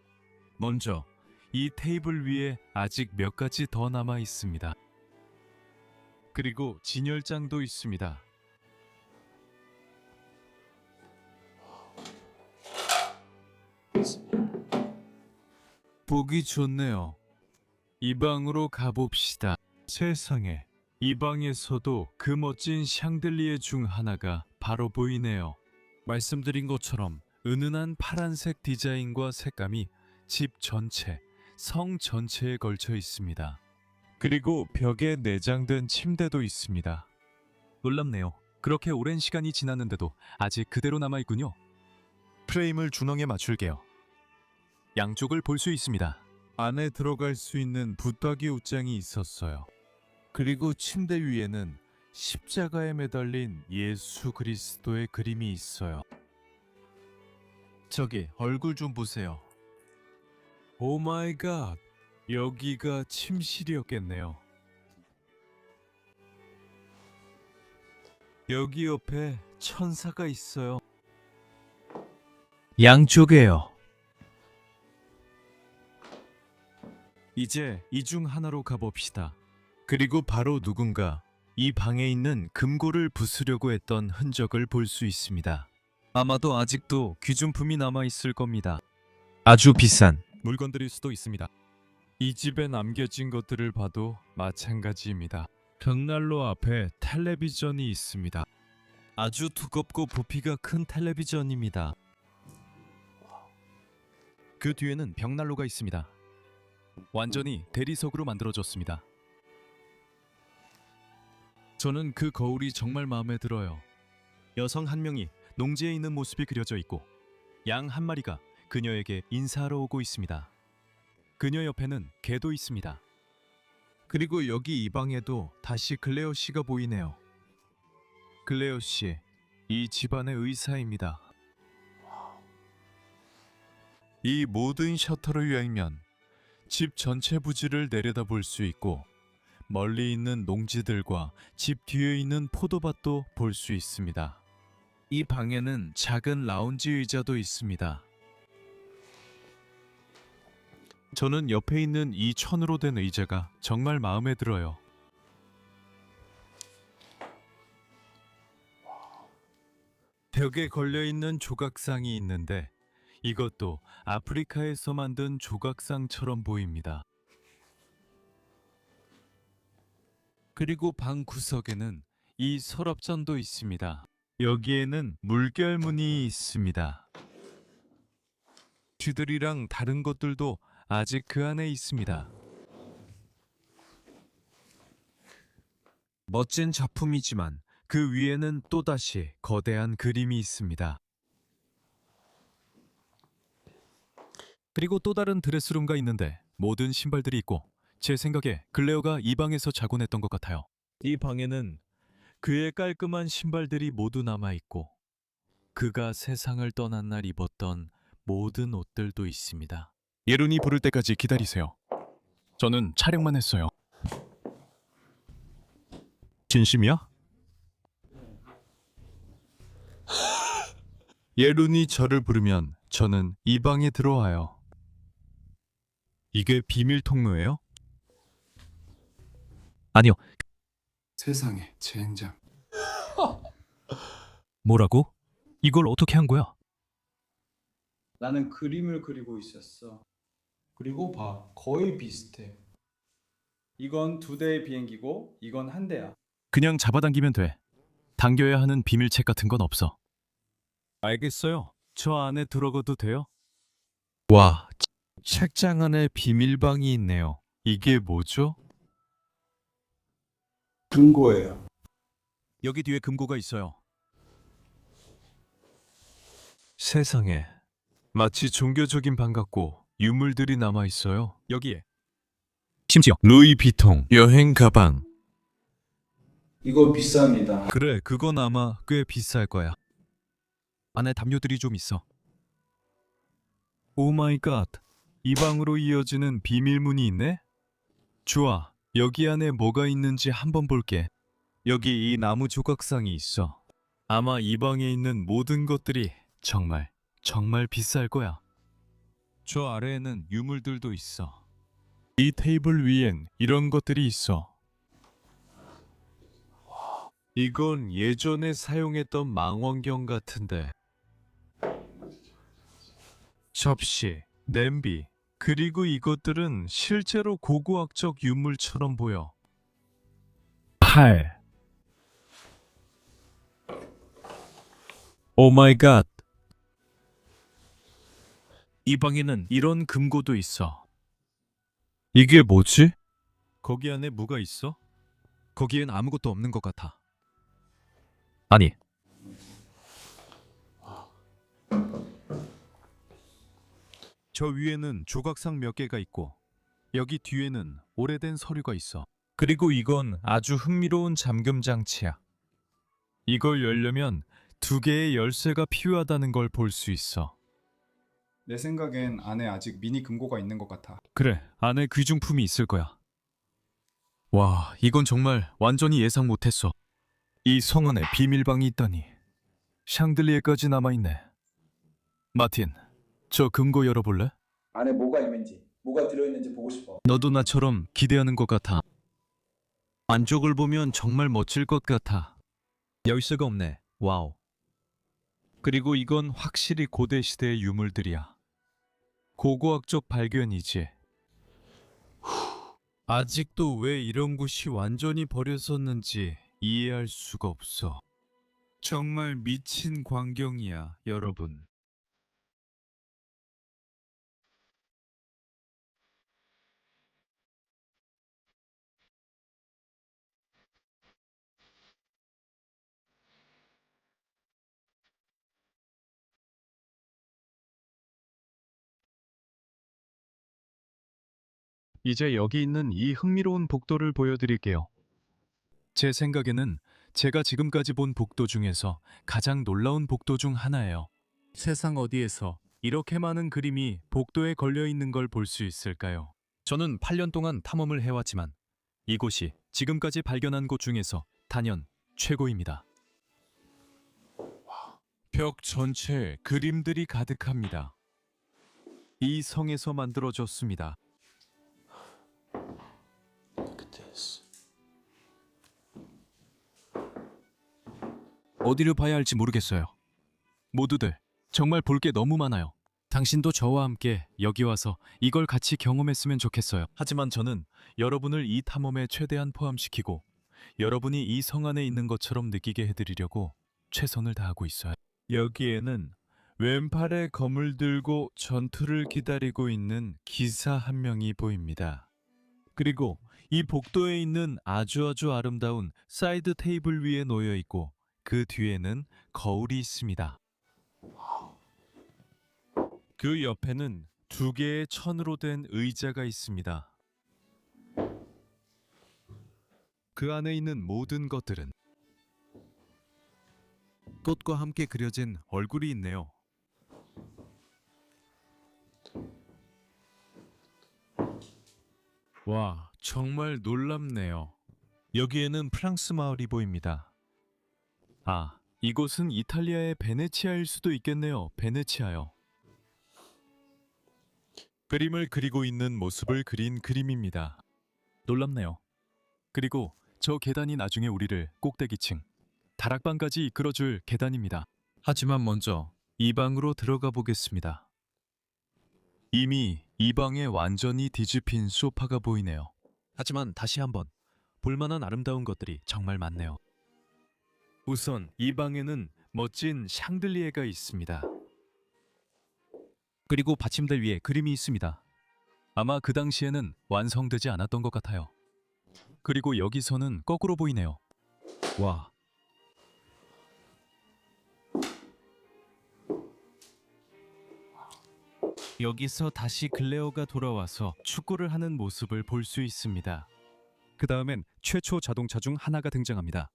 먼저 이 테이블 위에 아직 몇 가지 더 남아 있습니다. 그리고 진열장도 있습니다. 보기 좋네요. 이 방으로 가봅시다. 세상에, 이 방에서도 그 멋진 샹들리에 중 하나가 바로 보이네요. 말씀드린 것처럼 은은한 파란색 디자인과 색감이 집 전체, 성 전체에 걸쳐 있습니다. 그리고 벽에 내장된 침대도 있습니다. 놀랍네요. 그렇게 오랜 시간이 지났는데도 아직 그대로 남아있군요. 프레임을 중앙에 맞출게요. 양쪽을 볼 수 있습니다. 안에 들어갈 수 있는 붙박이 옷장이 있었어요. 그리고 침대 위에는 십자가에 매달린 예수 그리스도의 그림이 있어요. 저기 얼굴 좀 보세요. 오 마이 갓. 여기가 침실이었겠네요. 여기 옆에 천사가 있어요. 양쪽에요. 이제 이 중 하나로 가봅시다. 그리고 바로 누군가 이 방에 있는 금고를 부수려고 했던 흔적을 볼 수 있습니다. 아마도 아직도 귀중품이 남아 있을 겁니다. 아주 비싼 물건들일 수도 있습니다. 이 집에 남겨진 것들을 봐도 마찬가지입니다. 벽난로 앞에 텔레비전이 있습니다. 아주 두껍고 부피가 큰 텔레비전입니다. 그 뒤에는 벽난로가 있습니다. 완전히 대리석으로 만들어졌습니다. 저는 그 거울이 정말 마음에 들어요. 여성 한 명이 농지에 있는 모습이 그려져 있고 양 한 마리가 그녀에게 인사하러 오고 있습니다. 그녀 옆에는 개도 있습니다. 그리고 여기 이 방에도 다시 클레어 씨가 보이네요. 클레어 씨, 이 집안의 의사입니다. 이 모든 셔터를 열면 집 전체 부지를 내려다볼 수 있고 멀리 있는 농지들과 집 뒤에 있는 포도밭도 볼 수 있습니다. 이 방에는 작은 라운지 의자도 있습니다. 저는 옆에 있는 이 천으로 된 의자가 정말 마음에 들어요. 벽에 걸려있는 조각상이 있는데 이것도 아프리카에서 만든 조각상처럼 보입니다. 그리고 방 구석에는 이 서랍장도 있습니다. 여기에는 물결무늬 있습니다. 쥐들이랑 다른 것들도 아직 그 안에 있습니다. 멋진 작품이지만 그 위에는 또다시 거대한 그림이 있습니다. 그리고 또 다른 드레스룸가 있는데 모든 신발들이 있고 제 생각에 클레어가 이 방에서 자곤 했던 것 같아요. 이 방에는 그의 깔끔한 신발들이 모두 남아있고 그가 세상을 떠난 날 입었던 모든 옷들도 있습니다. 예룬이 부를 때까지 기다리세요. 저는 촬영만 했어요. 진심이야? 예룬이 저를 부르면 저는 이 방에 들어와요. 이게 비밀 통로예요? 아니요. 세상에 젠장. 뭐라고? 이걸 어떻게 한 거야? 나는 그림을 그리고 있었어. 그리고 봐, 거의 비슷해. 이건 2대의 비행기고 이건 1대야. 그냥 잡아당기면 돼. 당겨야 하는 비밀책 같은 건 없어. 알겠어요. 저 안에 들어가도 돼요? 와, 책장 안에 비밀방이 있네요. 이게 뭐죠? 금고예요. 여기 뒤에 금고가 있어요. 세상에, 마치 종교적인 방 같고 유물들이 남아 있어요. 여기에 심지어 루이비통 여행 가방. 이거 비쌉니다. 그래, 그건 아마 꽤 비쌀 거야. 안에 담요들이 좀 있어. 오 마이 갓. 이 방으로 이어지는 비밀문이 있네? 좋아. 여기 안에 뭐가 있는지 한번 볼게. 여기 이 나무 조각상이 있어. 아마 이 방에 있는 모든 것들이 정말 비쌀 거야. 저 아래에는 유물들도 있어. 이 테이블 위엔 이런 것들이 있어. 이건 예전에 사용했던 망원경 같은데. 접시, 냄비, 그리고 이것들은 실제로 고고학적 유물처럼 보여. 팔. 오 마이 갓. 이 방에는 이런 금고도 있어. 이게 뭐지? 거기 안에 뭐가 있어? 거기엔 아무것도 없는 것 같아. 아니. 저 위에는 조각상 몇 개가 있고 여기 뒤에는 오래된 서류가 있어. 그리고 이건 아주 흥미로운 잠금 장치야. 이걸 열려면 2개의 열쇠가 필요하다는 걸 볼 수 있어. 내 생각엔 안에 아직 미니 금고가 있는 것 같아. 그래, 안에 귀중품이 있을 거야. 와, 이건 정말 완전히 예상 못했어. 이 성 안에 비밀방이 있다니. 샹들리에까지 남아있네. 마틴, 저 금고 열어볼래? 안에 뭐가 있는지, 뭐가 들어있는지 보고 싶어. 너도 나처럼 기대하는 것 같아. 안쪽을 보면 정말 멋질 것 같아. 열쇠가 없네. 와우. 그리고 이건 확실히 고대 시대의 유물들이야. 고고학적 발견이지. 아직도 왜 이런 곳이 완전히 버려졌는지 이해할 수가 없어. 정말 미친 광경이야, 여러분. 이제 여기 있는 이 흥미로운 복도를 보여드릴게요. 제 생각에는 제가 지금까지 본 복도 중에서 가장 놀라운 복도 중 하나예요. 세상 어디에서 이렇게 많은 그림이 복도에 걸려 있는 걸 볼 수 있을까요? 저는 8년 동안 탐험을 해왔지만 이곳이 지금까지 발견한 곳 중에서 단연 최고입니다. 벽 전체에 그림들이 가득합니다. 이 성에서 만들어졌습니다. 어디를 봐야 할지 모르겠어요. 모두들 정말 볼 게 너무 많아요. 당신도 저와 함께 여기 와서 이걸 같이 경험했으면 좋겠어요. 하지만 저는 여러분을 이 탐험에 최대한 포함시키고 여러분이 이 성 안에 있는 것처럼 느끼게 해드리려고 최선을 다하고 있어요. 여기에는 왼팔에 검을 들고 전투를 기다리고 있는 기사 한 명이 보입니다. 그리고 이 복도에 있는 아주 아름다운 사이드 테이블 위에 놓여 있고 그 뒤에는 거울이 있습니다. 그 옆에는 2개의 천으로 된 의자가 있습니다. 그 안에 있는 모든 것들은 꽃과 함께 그려진 얼굴이 있네요. 와, 정말 놀랍네요. 여기에는 프랑스 마을이 보입니다. 아, 이곳은 이탈리아의 베네치아일 수도 있겠네요. 베네치아요. 그림을 그리고 있는 모습을 그린 그림입니다. 놀랍네요. 그리고 저 계단이 나중에 우리를 꼭대기층, 다락방까지 이끌어줄 계단입니다. 하지만 먼저 이 방으로 들어가 보겠습니다. 이미 이 방에 완전히 뒤집힌 소파가 보이네요. 하지만 다시 한번 볼만한 아름다운 것들이 정말 많네요. 우선 이 방에는 멋진 샹들리에가 있습니다. 그리고 받침대 위에 그림이 있습니다. 아마 그 당시에는 완성되지 않았던 것 같아요. 그리고 여기서는 거꾸로 보이네요. 와, 여기서 다시 글레어가 돌아와서 축구를 하는 모습을 볼 수 있습니다. 그 다음엔 최초 자동차 중 하나가 등장합니다.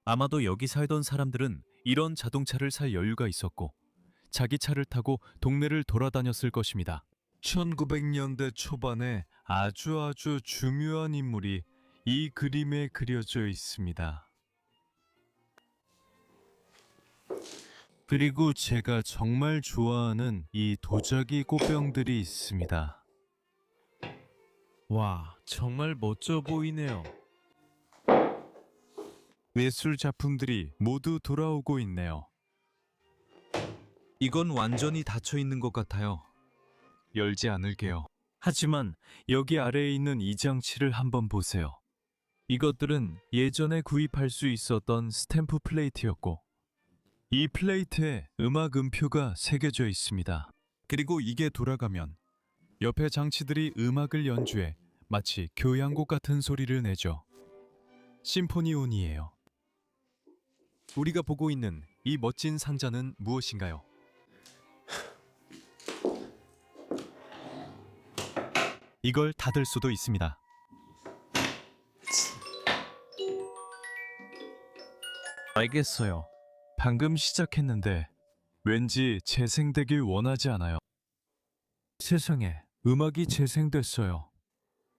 아마도 여기 살던 사람들은 이런 자동차를 살 여유가 있었고 자기 차를 타고 동네를 돌아다녔을 것입니다. 1900년대 초반에 아주 중요한 인물이 이 그림에 그려져 있습니다. 그리고 제가 정말 좋아하는 이 도자기 꽃병들이 있습니다. 와, 정말 멋져 보이네요. 예술 작품들이 모두 돌아오고 있네요. 이건 완전히 닫혀 있는 것 같아요. 열지 않을게요. 하지만 여기 아래에 있는 이 장치를 한번 보세요. 이것들은 예전에 구입할 수 있었던 스탬프 플레이트였고 이 플레이트에 음악 음표가 새겨져 있습니다. 그리고 이게 돌아가면 옆에 장치들이 음악을 연주해 마치 교향곡 같은 소리를 내죠. 심포니온이에요. 우리가 보고 있는 이 멋진 상자는 무엇인가요? 이걸 닫을 수도 있습니다. 알겠어요. 방금 시작했는데 왠지 재생되길 원하지 않아요. 세상에, 음악이 재생됐어요.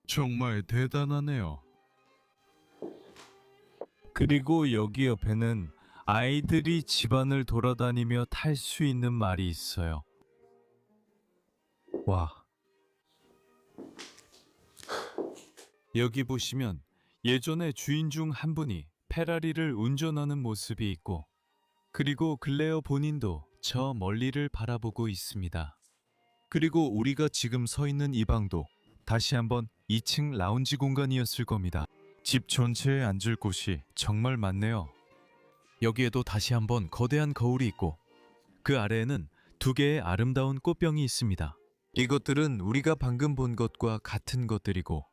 정말 대단하네요. 그리고 여기 옆에는 아이들이 집안을 돌아다니며 탈 수 있는 말이 있어요. 와. 여기 보시면 예전에 주인 중 한 분이 페라리를 운전하는 모습이 있고 그리고 글레어 본인도 저 멀리를 바라보고 있습니다. 그리고 우리가 지금 서 있는 이 방도 다시 한번 2층 라운지 공간이었을 겁니다. 집 전체에 앉을 곳이 정말 많네요. 여기에도 다시 한번 거대한 거울이 있고 그 아래에는 2개의 아름다운 꽃병이 있습니다. 이것들은 우리가 방금 본 것과 같은 것들이고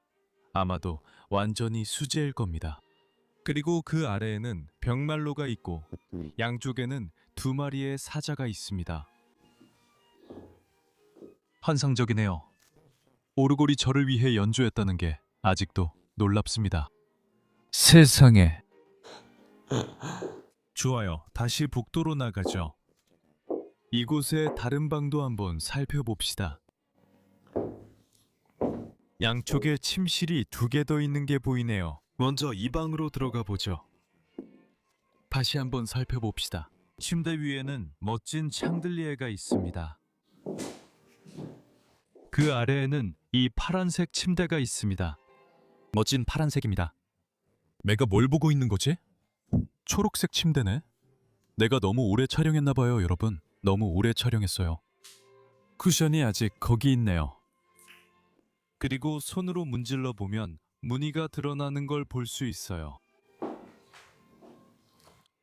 아마도 완전히 수제일 겁니다. 그리고 그 아래에는 벽난로가 있고 양쪽에는 2마리의 사자가 있습니다. 환상적이네요. 오르골이 저를 위해 연주했다는 게 아직도 놀랍습니다. 세상에. 좋아요. 다시 복도로 나가죠. 이곳의 다른 방도 한번 살펴봅시다. 양쪽에 침실이 2개 더 있는 게 보이네요. 먼저 이 방으로 들어가 보죠. 다시 한번 살펴봅시다. 침대 위에는 멋진 샹들리에가 있습니다. 그 아래에는 이 파란색 침대가 있습니다. 멋진 파란색입니다. 내가 뭘 보고 있는 거지? 초록색 침대네. 내가 너무 오래 촬영했나 봐요, 여러분. 너무 오래 촬영했어요. 쿠션이 아직 거기 있네요. 그리고 손으로 문질러 보면 무늬가 드러나는 걸 볼 수 있어요.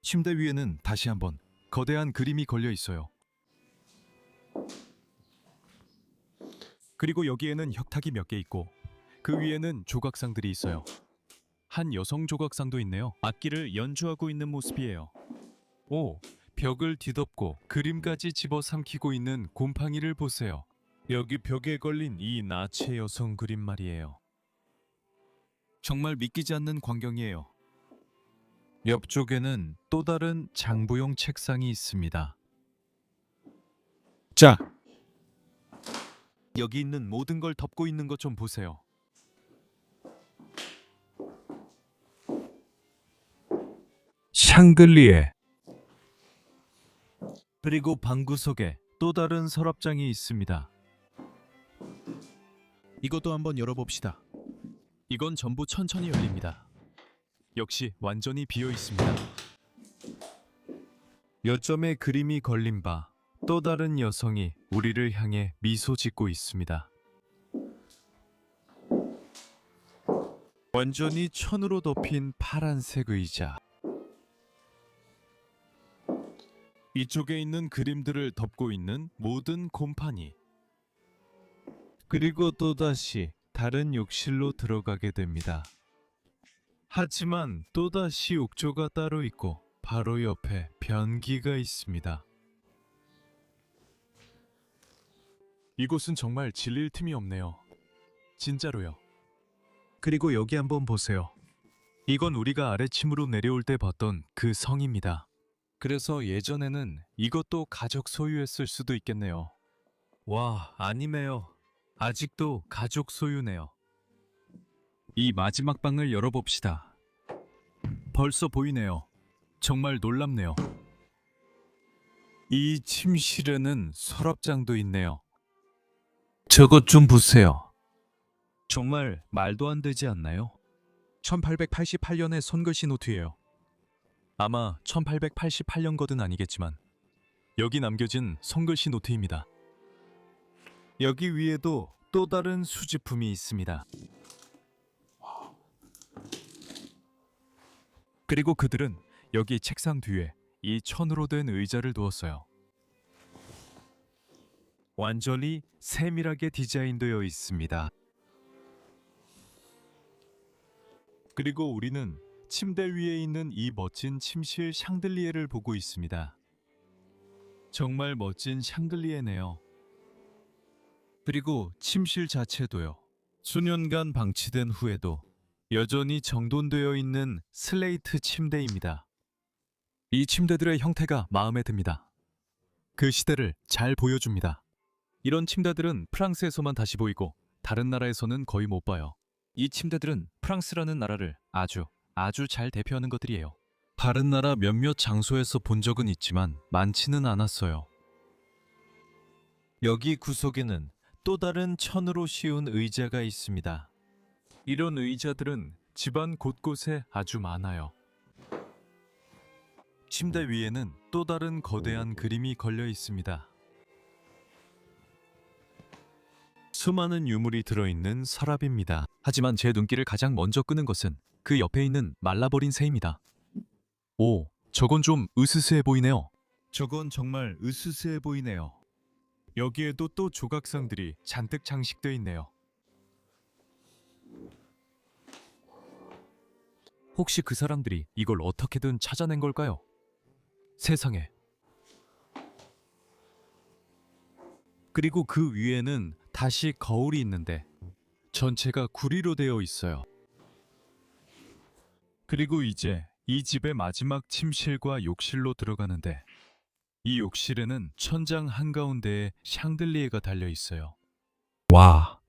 침대 위에는 다시 한번 거대한 그림이 걸려 있어요. 그리고 여기에는 혁탁이 몇 개 있고 그 위에는 조각상들이 있어요. 한 여성 조각상도 있네요. 악기를 연주하고 있는 모습이에요. 오, 벽을 뒤덮고 그림까지 집어삼키고 있는 곰팡이를 보세요. 여기 벽에 걸린 이 나체 여성 그림 말이에요. 정말 믿기지 않는 광경이에요. 옆쪽에는 또 다른 장부용 책상이 있습니다. 자, 여기 있는 모든 걸 덮고 있는 것 좀 보세요. 샹글리에. 그리고 방구석에 또 다른 서랍장이 있습니다. 이것도 한번 열어봅시다. 이건 전부 천천히 열립니다. 역시 완전히 비어 있습니다. 여점에 그림이 걸린 바 또 다른 여성이 우리를 향해 미소 짓고 있습니다. 완전히 천으로 덮인 파란색 의자. 이쪽에 있는 그림들을 덮고 있는 모든 곰팡이. 그리고 또다시 다른 욕실로 들어가게 됩니다. 하지만 또다시 욕조가 따로 있고 바로 옆에 변기가 있습니다. 이곳은 정말 질릴 틈이 없네요. 진짜로요. 그리고 여기 한번 보세요. 이건 우리가 아래층으로 내려올 때 봤던 그 성입니다. 그래서 예전에는 이것도 가족 소유였을 수도 있겠네요. 와, 아니네요. 아직도 가족 소유네요. 이 마지막 방을 열어봅시다. 벌써 보이네요. 정말 놀랍네요. 이 침실에는 서랍장도 있네요. 저것 좀 보세요. 정말 말도 안 되지 않나요? 1888년의 손글씨 노트예요. 아마 1888년 거든 아니겠지만 여기 남겨진 손글씨 노트입니다. 여기 위에도 또 다른 수집품이 있습니다. 그리고 그들은 여기 책상 뒤에 이 천으로 된 의자를 두었어요. 완전히 세밀하게 디자인되어 있습니다. 그리고 우리는 침대 위에 있는 이 멋진 침실 샹들리에를 보고 있습니다. 정말 멋진 샹들리에네요. 그리고 침실 자체도요. 수년간 방치된 후에도 여전히 정돈되어 있는 슬레이트 침대입니다. 이 침대들의 형태가 마음에 듭니다. 그 시대를 잘 보여줍니다. 이런 침대들은 프랑스에서만 다시 보이고 다른 나라에서는 거의 못 봐요. 이 침대들은 프랑스라는 나라를 아주 잘 대표하는 것들이에요. 다른 나라 몇몇 장소에서 본 적은 있지만 많지는 않았어요. 여기 구석에는 또 다른 천으로 씌운 의자가 있습니다. 이런 의자들은 집안 곳곳에 아주 많아요. 침대 위에는 또 다른 거대한 그림이 걸려 있습니다. 수많은 유물이 들어있는 서랍입니다. 하지만 제 눈길을 가장 먼저 끄는 것은 그 옆에 있는 말라버린 새입니다. 오, 저건 좀 으스스해 보이네요. 저건 정말 으스스해 보이네요. 여기에도 또 조각상들이 잔뜩 장식되어 있네요. 혹시 그 사람들이 이걸 어떻게든 찾아낸 걸까요? 세상에. 그리고 그 위에는 다시 거울이 있는데 전체가 구리로 되어 있어요. 그리고 이제 이 집의 마지막 침실과 욕실로 들어가는데 이 욕실에는 천장 한가운데에 샹들리에가 달려 있어요. 와,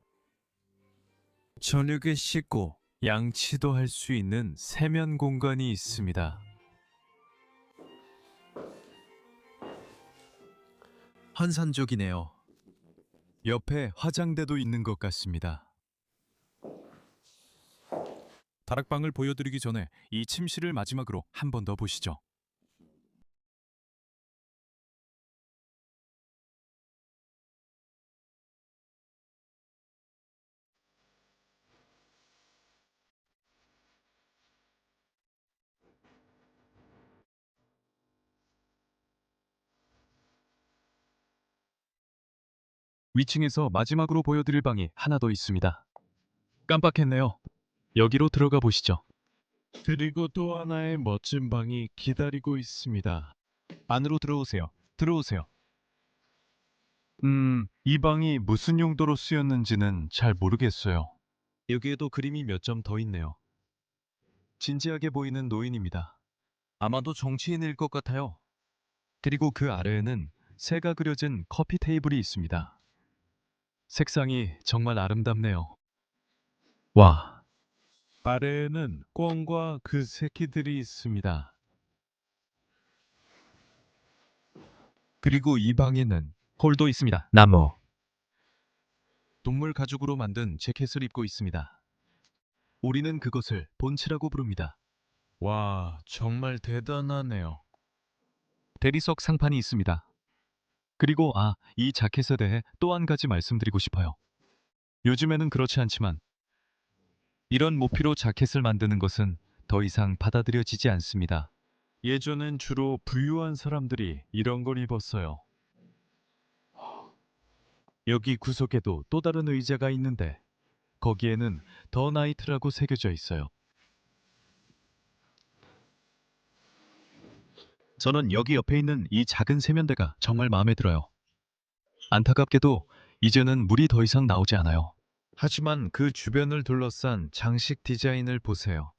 저녁에 씻고 양치도 할 수 있는 세면 공간이 있습니다. 환상적이네요. 옆에 화장대도 있는 것 같습니다. 다락방을 보여드리기 전에 이 침실을 마지막으로 한 번 더 보시죠. 위층에서 마지막으로 보여드릴 방이 하나 더 있습니다. 깜빡했네요. 여기로 들어가 보시죠. 그리고 또 하나의 멋진 방이 기다리고 있습니다. 안으로 들어오세요. 들어오세요. 이 방이 무슨 용도로 쓰였는지는 잘 모르겠어요. 여기에도 그림이 몇 점 더 있네요. 진지하게 보이는 노인입니다. 아마도 정치인일 것 같아요. 그리고 그 아래에는 새가 그려진 커피 테이블이 있습니다. 색상이 정말 아름답네요. 와, 아래에는 꿩과 그 새끼들이 있습니다. 그리고 이 방에는 홀도 있습니다. 나무. 동물 가죽으로 만든 재킷을 입고 있습니다. 우리는 그것을 본치라고 부릅니다. 와, 정말 대단하네요. 대리석 상판이 있습니다. 그리고 이 자켓에 대해 또 한 가지 말씀드리고 싶어요. 요즘에는 그렇지 않지만 이런 모피로 자켓을 만드는 것은 더 이상 받아들여지지 않습니다. 예전엔 주로 부유한 사람들이 이런 걸 입었어요. 여기 구석에도 또 다른 의자가 있는데 거기에는 더 나이트라고 새겨져 있어요. 저는 여기 옆에 있는 이 작은 세면대가 정말 마음에 들어요. 안타깝게도 이제는 물이 더 이상 나오지 않아요. 하지만 그 주변을 둘러싼 장식 디자인을 보세요.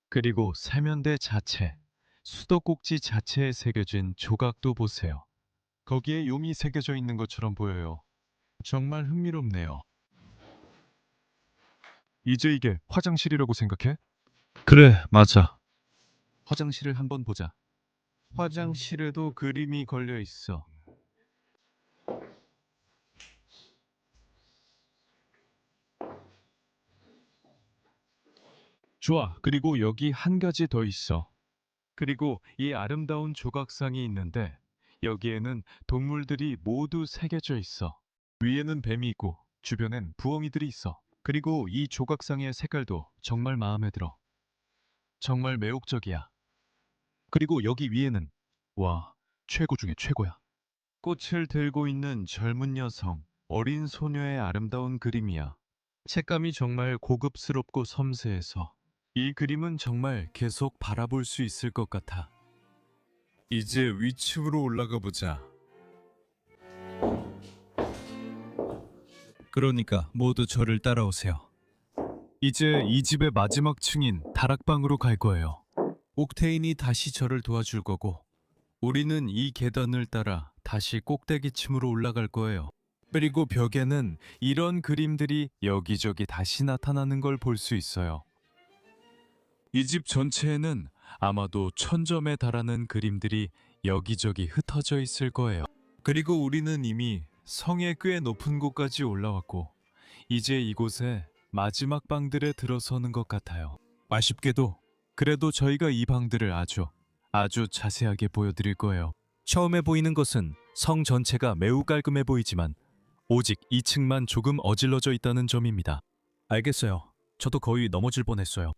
그리고 세면대 자체, 수도꼭지 자체에 새겨진 조각도 보세요. 거기에 용이 새겨져 있는 것처럼 보여요. 정말 흥미롭네요. 이제 이게 화장실이라고 생각해? 그래, 맞아. 화장실을 한번 보자. 화장실에도 그림이 걸려 있어. 좋아. 그리고 여기 한 가지 더 있어. 그리고 이 아름다운 조각상이 있는데 여기에는 동물들이 모두 새겨져 있어. 위에는 뱀이 있고 주변엔 부엉이들이 있어. 그리고 이 조각상의 색깔도 정말 마음에 들어. 정말 매혹적이야. 그리고 여기 위에는 와, 최고 중에 최고야. 꽃을 들고 있는 젊은 여성, 어린 소녀의 아름다운 그림이야. 색감이 정말 고급스럽고 섬세해서 이 그림은 정말 계속 바라볼 수 있을 것 같아. 이제 위층으로 올라가 보자. 그러니까 모두 저를 따라오세요. 이제 이 집의 마지막 층인 다락방으로 갈 거예요. 옥테인이 다시 저를 도와줄 거고 우리는 이 계단을 따라 다시 꼭대기층으로 올라갈 거예요. 그리고 벽에는 이런 그림들이 여기저기 다시 나타나는 걸 볼 수 있어요. 이 집 전체에는 아마도 1000점에 달하는 그림들이 여기저기 흩어져 있을 거예요. 그리고 우리는 이미 성의 꽤 높은 곳까지 올라왔고 이제 이곳에 마지막 방들에 들어서는 것 같아요. 아쉽게도 그래도 저희가 이 방들을 아주 자세하게 보여드릴 거예요. 처음에 보이는 것은 성 전체가 매우 깔끔해 보이지만 오직 2층만 조금 어질러져 있다는 점입니다. 알겠어요. 저도 거의 넘어질 뻔했어요.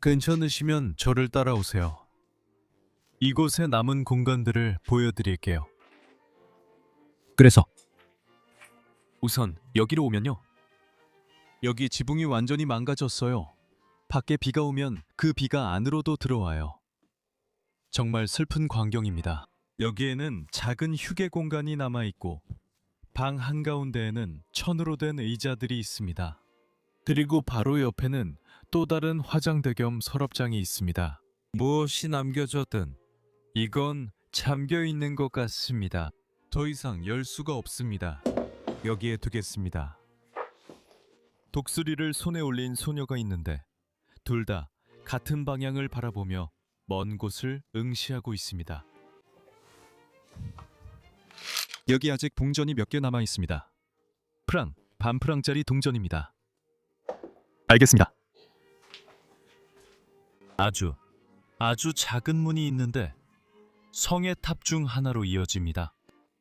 괜찮으시면 저를 따라오세요. 이곳의 남은 공간들을 보여드릴게요. 그래서 우선 여기로 오면요. 여기 지붕이 완전히 망가졌어요. 밖에 비가 오면 그 비가 안으로도 들어와요. 정말 슬픈 광경입니다. 여기에는 작은 휴게 공간이 남아있고 방 한가운데에는 천으로 된 의자들이 있습니다. 그리고 바로 옆에는 또 다른 화장대 겸 서랍장이 있습니다. 무엇이 남겨졌든 이건 잠겨 있는 것 같습니다. 더 이상 열 수가 없습니다. 여기에 두겠습니다. 독수리를 손에 올린 소녀가 있는데 둘 다 같은 방향을 바라보며 먼 곳을 응시하고 있습니다. 여기 아직 동전이 몇 개 남아 있습니다. 프랑, 반 프랑짜리 동전입니다. 알겠습니다. 아주 작은 문이 있는데 성의 탑 중 하나로 이어집니다.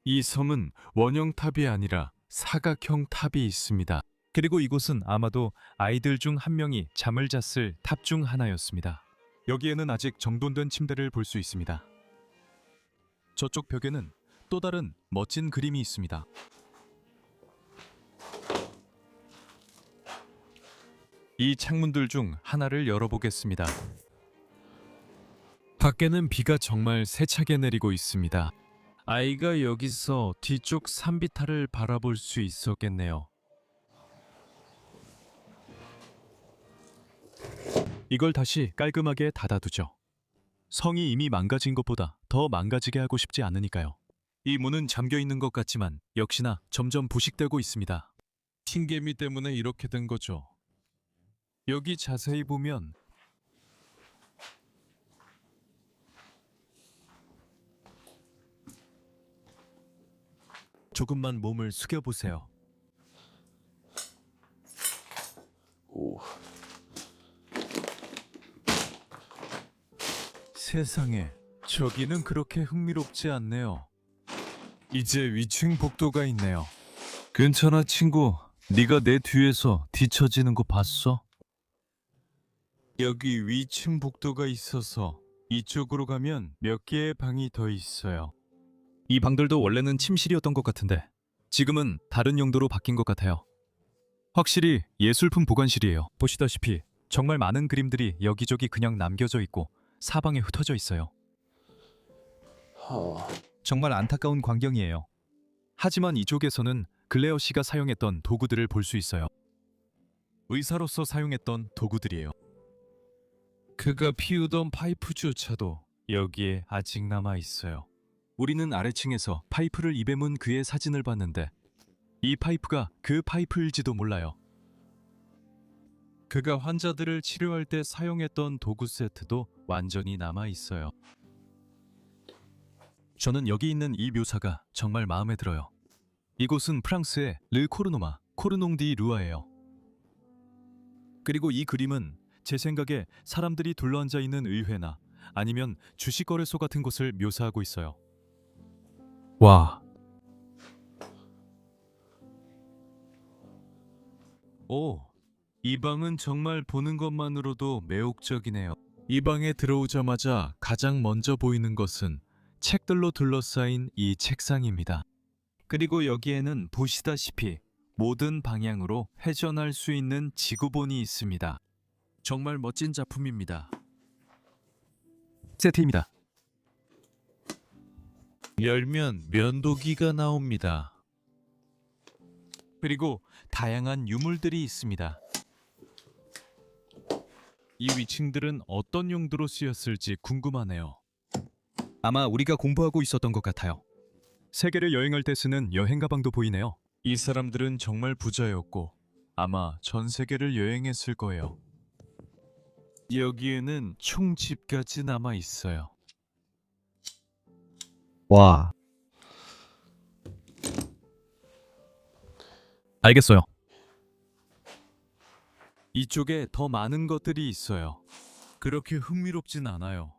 이 섬은 원형 탑이 아니라 사각형 탑이 있습니다. 그리고 이곳은 아마도 아이들 중 한 명이 잠을 잤을 탑 중 하나였습니다. 여기에는 아직 정돈된 침대를 볼 수 있습니다. 저쪽 벽에는 또 다른 멋진 그림이 있습니다. 이 창문들 중 하나를 열어보겠습니다. 밖에는 비가 정말 세차게 내리고 있습니다. 아이가 여기서 뒤쪽 산비탈을 바라볼 수 있었겠네요. 이걸 다시 깔끔하게 닫아두죠. 성이 이미 망가진 것보다 더 망가지게 하고 싶지 않으니까요. 이 문은 잠겨 있는 것 같지만 역시나 점점 부식되고 있습니다. 흰개미 때문에 이렇게 된 거죠. 여기 자세히 보면 조금만 몸을 숙여보세요. 세상에, 저기는 그렇게 흥미롭지 않네요. 이제 위층 복도가 있네요. 괜찮아 친구, 네가 내 뒤에서 뒤처지는 거 봤어? 여기 위층 복도가 있어서 이쪽으로 가면 몇 개의 방이 더 있어요. 이 방들도 원래는 침실이었던 것 같은데 지금은 다른 용도로 바뀐 것 같아요. 확실히 예술품 보관실이에요. 보시다시피 정말 많은 그림들이 여기저기 그냥 남겨져 있고 사방에 흩어져 있어요. 정말 안타까운 광경이에요. 하지만 이쪽에서는 글레어 씨가 사용했던 도구들을 볼 수 있어요. 의사로서 사용했던 도구들이에요. 그가 피우던 파이프조차도 여기에 아직 남아 있어요. 우리는 아래층에서 파이프를 입에 문 그의 사진을 봤는데 이 파이프가 그 파이프일지도 몰라요. 그가 환자들을 치료할 때 사용했던 도구 세트도 완전히 남아 있어요. 저는 여기 있는 이 묘사가 정말 마음에 들어요. 이곳은 프랑스의 르 코르노마, 코르농 디 루아예요. 그리고 이 그림은 제 생각에 사람들이 둘러앉아 있는 의회나 아니면 주식거래소 같은 곳을 묘사하고 있어요. 와. 오, 이 방은 정말 보는 것만으로도 매혹적이네요. 이 방에 들어오자마자 가장 먼저 보이는 것은 책들로 둘러싸인 이 책상입니다. 그리고 여기에는 보시다시피 모든 방향으로 회전할 수 있는 지구본이 있습니다. 정말 멋진 작품입니다. 세트입니다. 열면 면도기가 나옵니다. 그리고 다양한 유물들이 있습니다. 이 위층들은 어떤 용도로 쓰였을지 궁금하네요. 아마 우리가 공부하고 있었던 것 같아요. 세계를 여행할 때 쓰는 여행 가방도 보이네요. 이 사람들은 정말 부자였고 아마 전 세계를 여행했을 거예요. 여기에는 총집까지 남아 있어요. 와. 알겠어요. 이쪽에 더 많은 것들이 있어요. 그렇게 흥미롭진 않아요.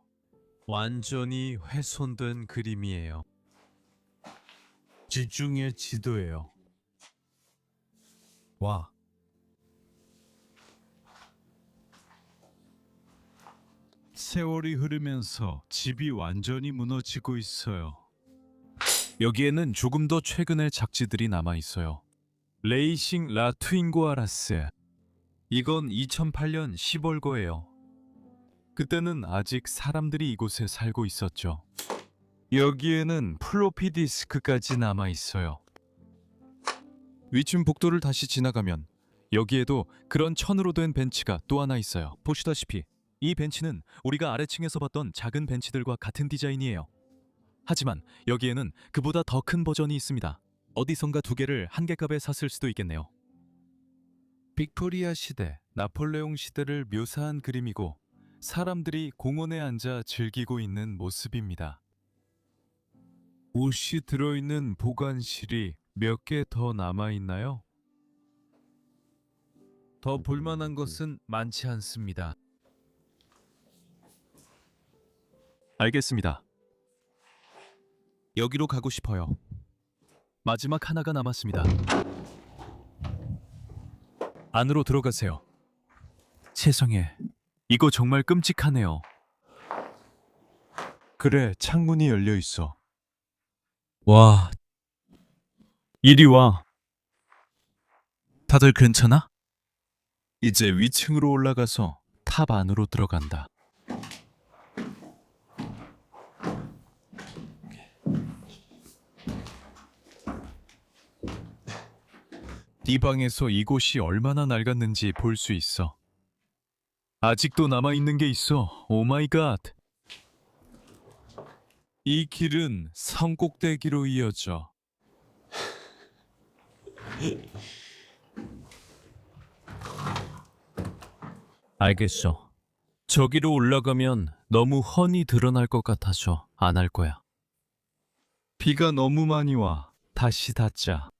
완전히 훼손된 그림이에요. 지중해 지도예요. 와. 세월이 흐르면서 집이 완전히 무너지고 있어요. 여기에는 조금 더 최근의 작지들이 남아 있어요. 레이싱 라 트윙고아라스. 이건 2008년 10월 거예요. 그때는 아직 사람들이 이곳에 살고 있었죠. 여기에는 플로피 디스크까지 남아 있어요. 위층 복도를 다시 지나가면 여기에도 그런 천으로 된 벤치가 또 하나 있어요. 보시다시피 이 벤치는 우리가 아래층에서 봤던 작은 벤치들과 같은 디자인이에요. 하지만 여기에는 그보다 더 큰 버전이 있습니다. 어디선가 두 개를 한 개값에 샀을 수도 있겠네요. 빅토리아 시대, 나폴레옹 시대를 묘사한 그림이고 사람들이 공원에 앉아 즐기고 있는 모습입니다. 옷이 들어있는 보관실이 몇 개 더 남아 있나요? 더 볼만한 것은 많지 않습니다. 알겠습니다. 여기로 가고 싶어요. 마지막 하나가 남았습니다. 안으로 들어가세요. 세상에, 이거 정말 끔찍하네요. 그래, 창문이 열려 있어. 와, 이리 와. 다들 괜찮아? 이제 위층으로 올라가서 탑 안으로 들어간다. 이 방에서 이곳이 얼마나 낡았는지 볼 수 있어. 아직도 남아있는 게 있어. 오 마이 갓. 이 길은 성 꼭대기로 이어져. 알겠어. 저기로 올라가면 너무 훤히 드러날 것 같아서 안 할 거야. 비가 너무 많이 와. 다시 닫자.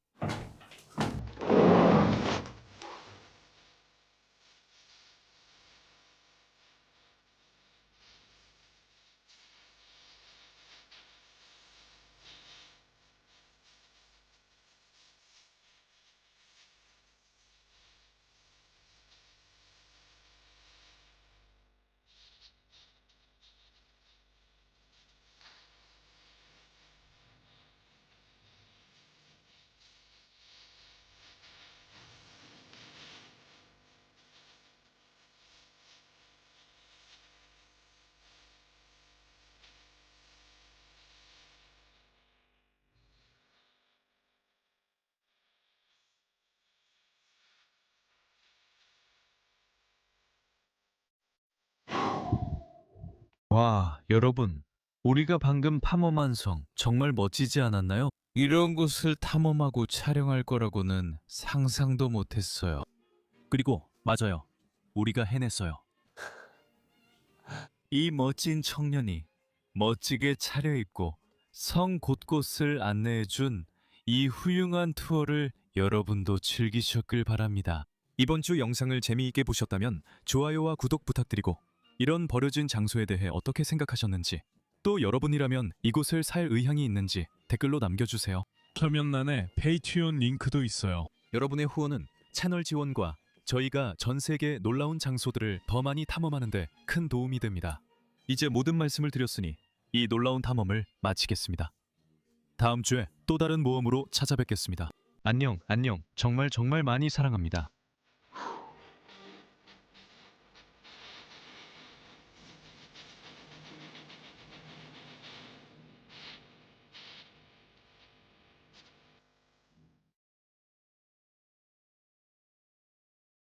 와, 여러분. 우리가 방금 탐험한 성 정말 멋지지 않았나요? 이런 곳을 탐험하고 촬영할 거라고는 상상도 못했어요. 그리고 맞아요. 우리가 해냈어요. 이 멋진 청년이 멋지게 차려입고 성 곳곳을 안내해준 이 훌륭한 투어를 여러분도 즐기셨길 바랍니다. 이번 주 영상을 재미있게 보셨다면 좋아요와 구독 부탁드리고 이런 버려진 장소에 대해 어떻게 생각하셨는지 또 여러분이라면 이곳을 살 의향이 있는지 댓글로 남겨주세요. 설명란에 페이트리온 링크도 있어요. 여러분의 후원은 채널 지원과 저희가 전 세계 놀라운 장소들을 더 많이 탐험하는 데 큰 도움이 됩니다. 이제 모든 말씀을 드렸으니 이 놀라운 탐험을 마치겠습니다. 다음 주에 또 다른 모험으로 찾아뵙겠습니다. 안녕, 안녕. 정말 많이 사랑합니다.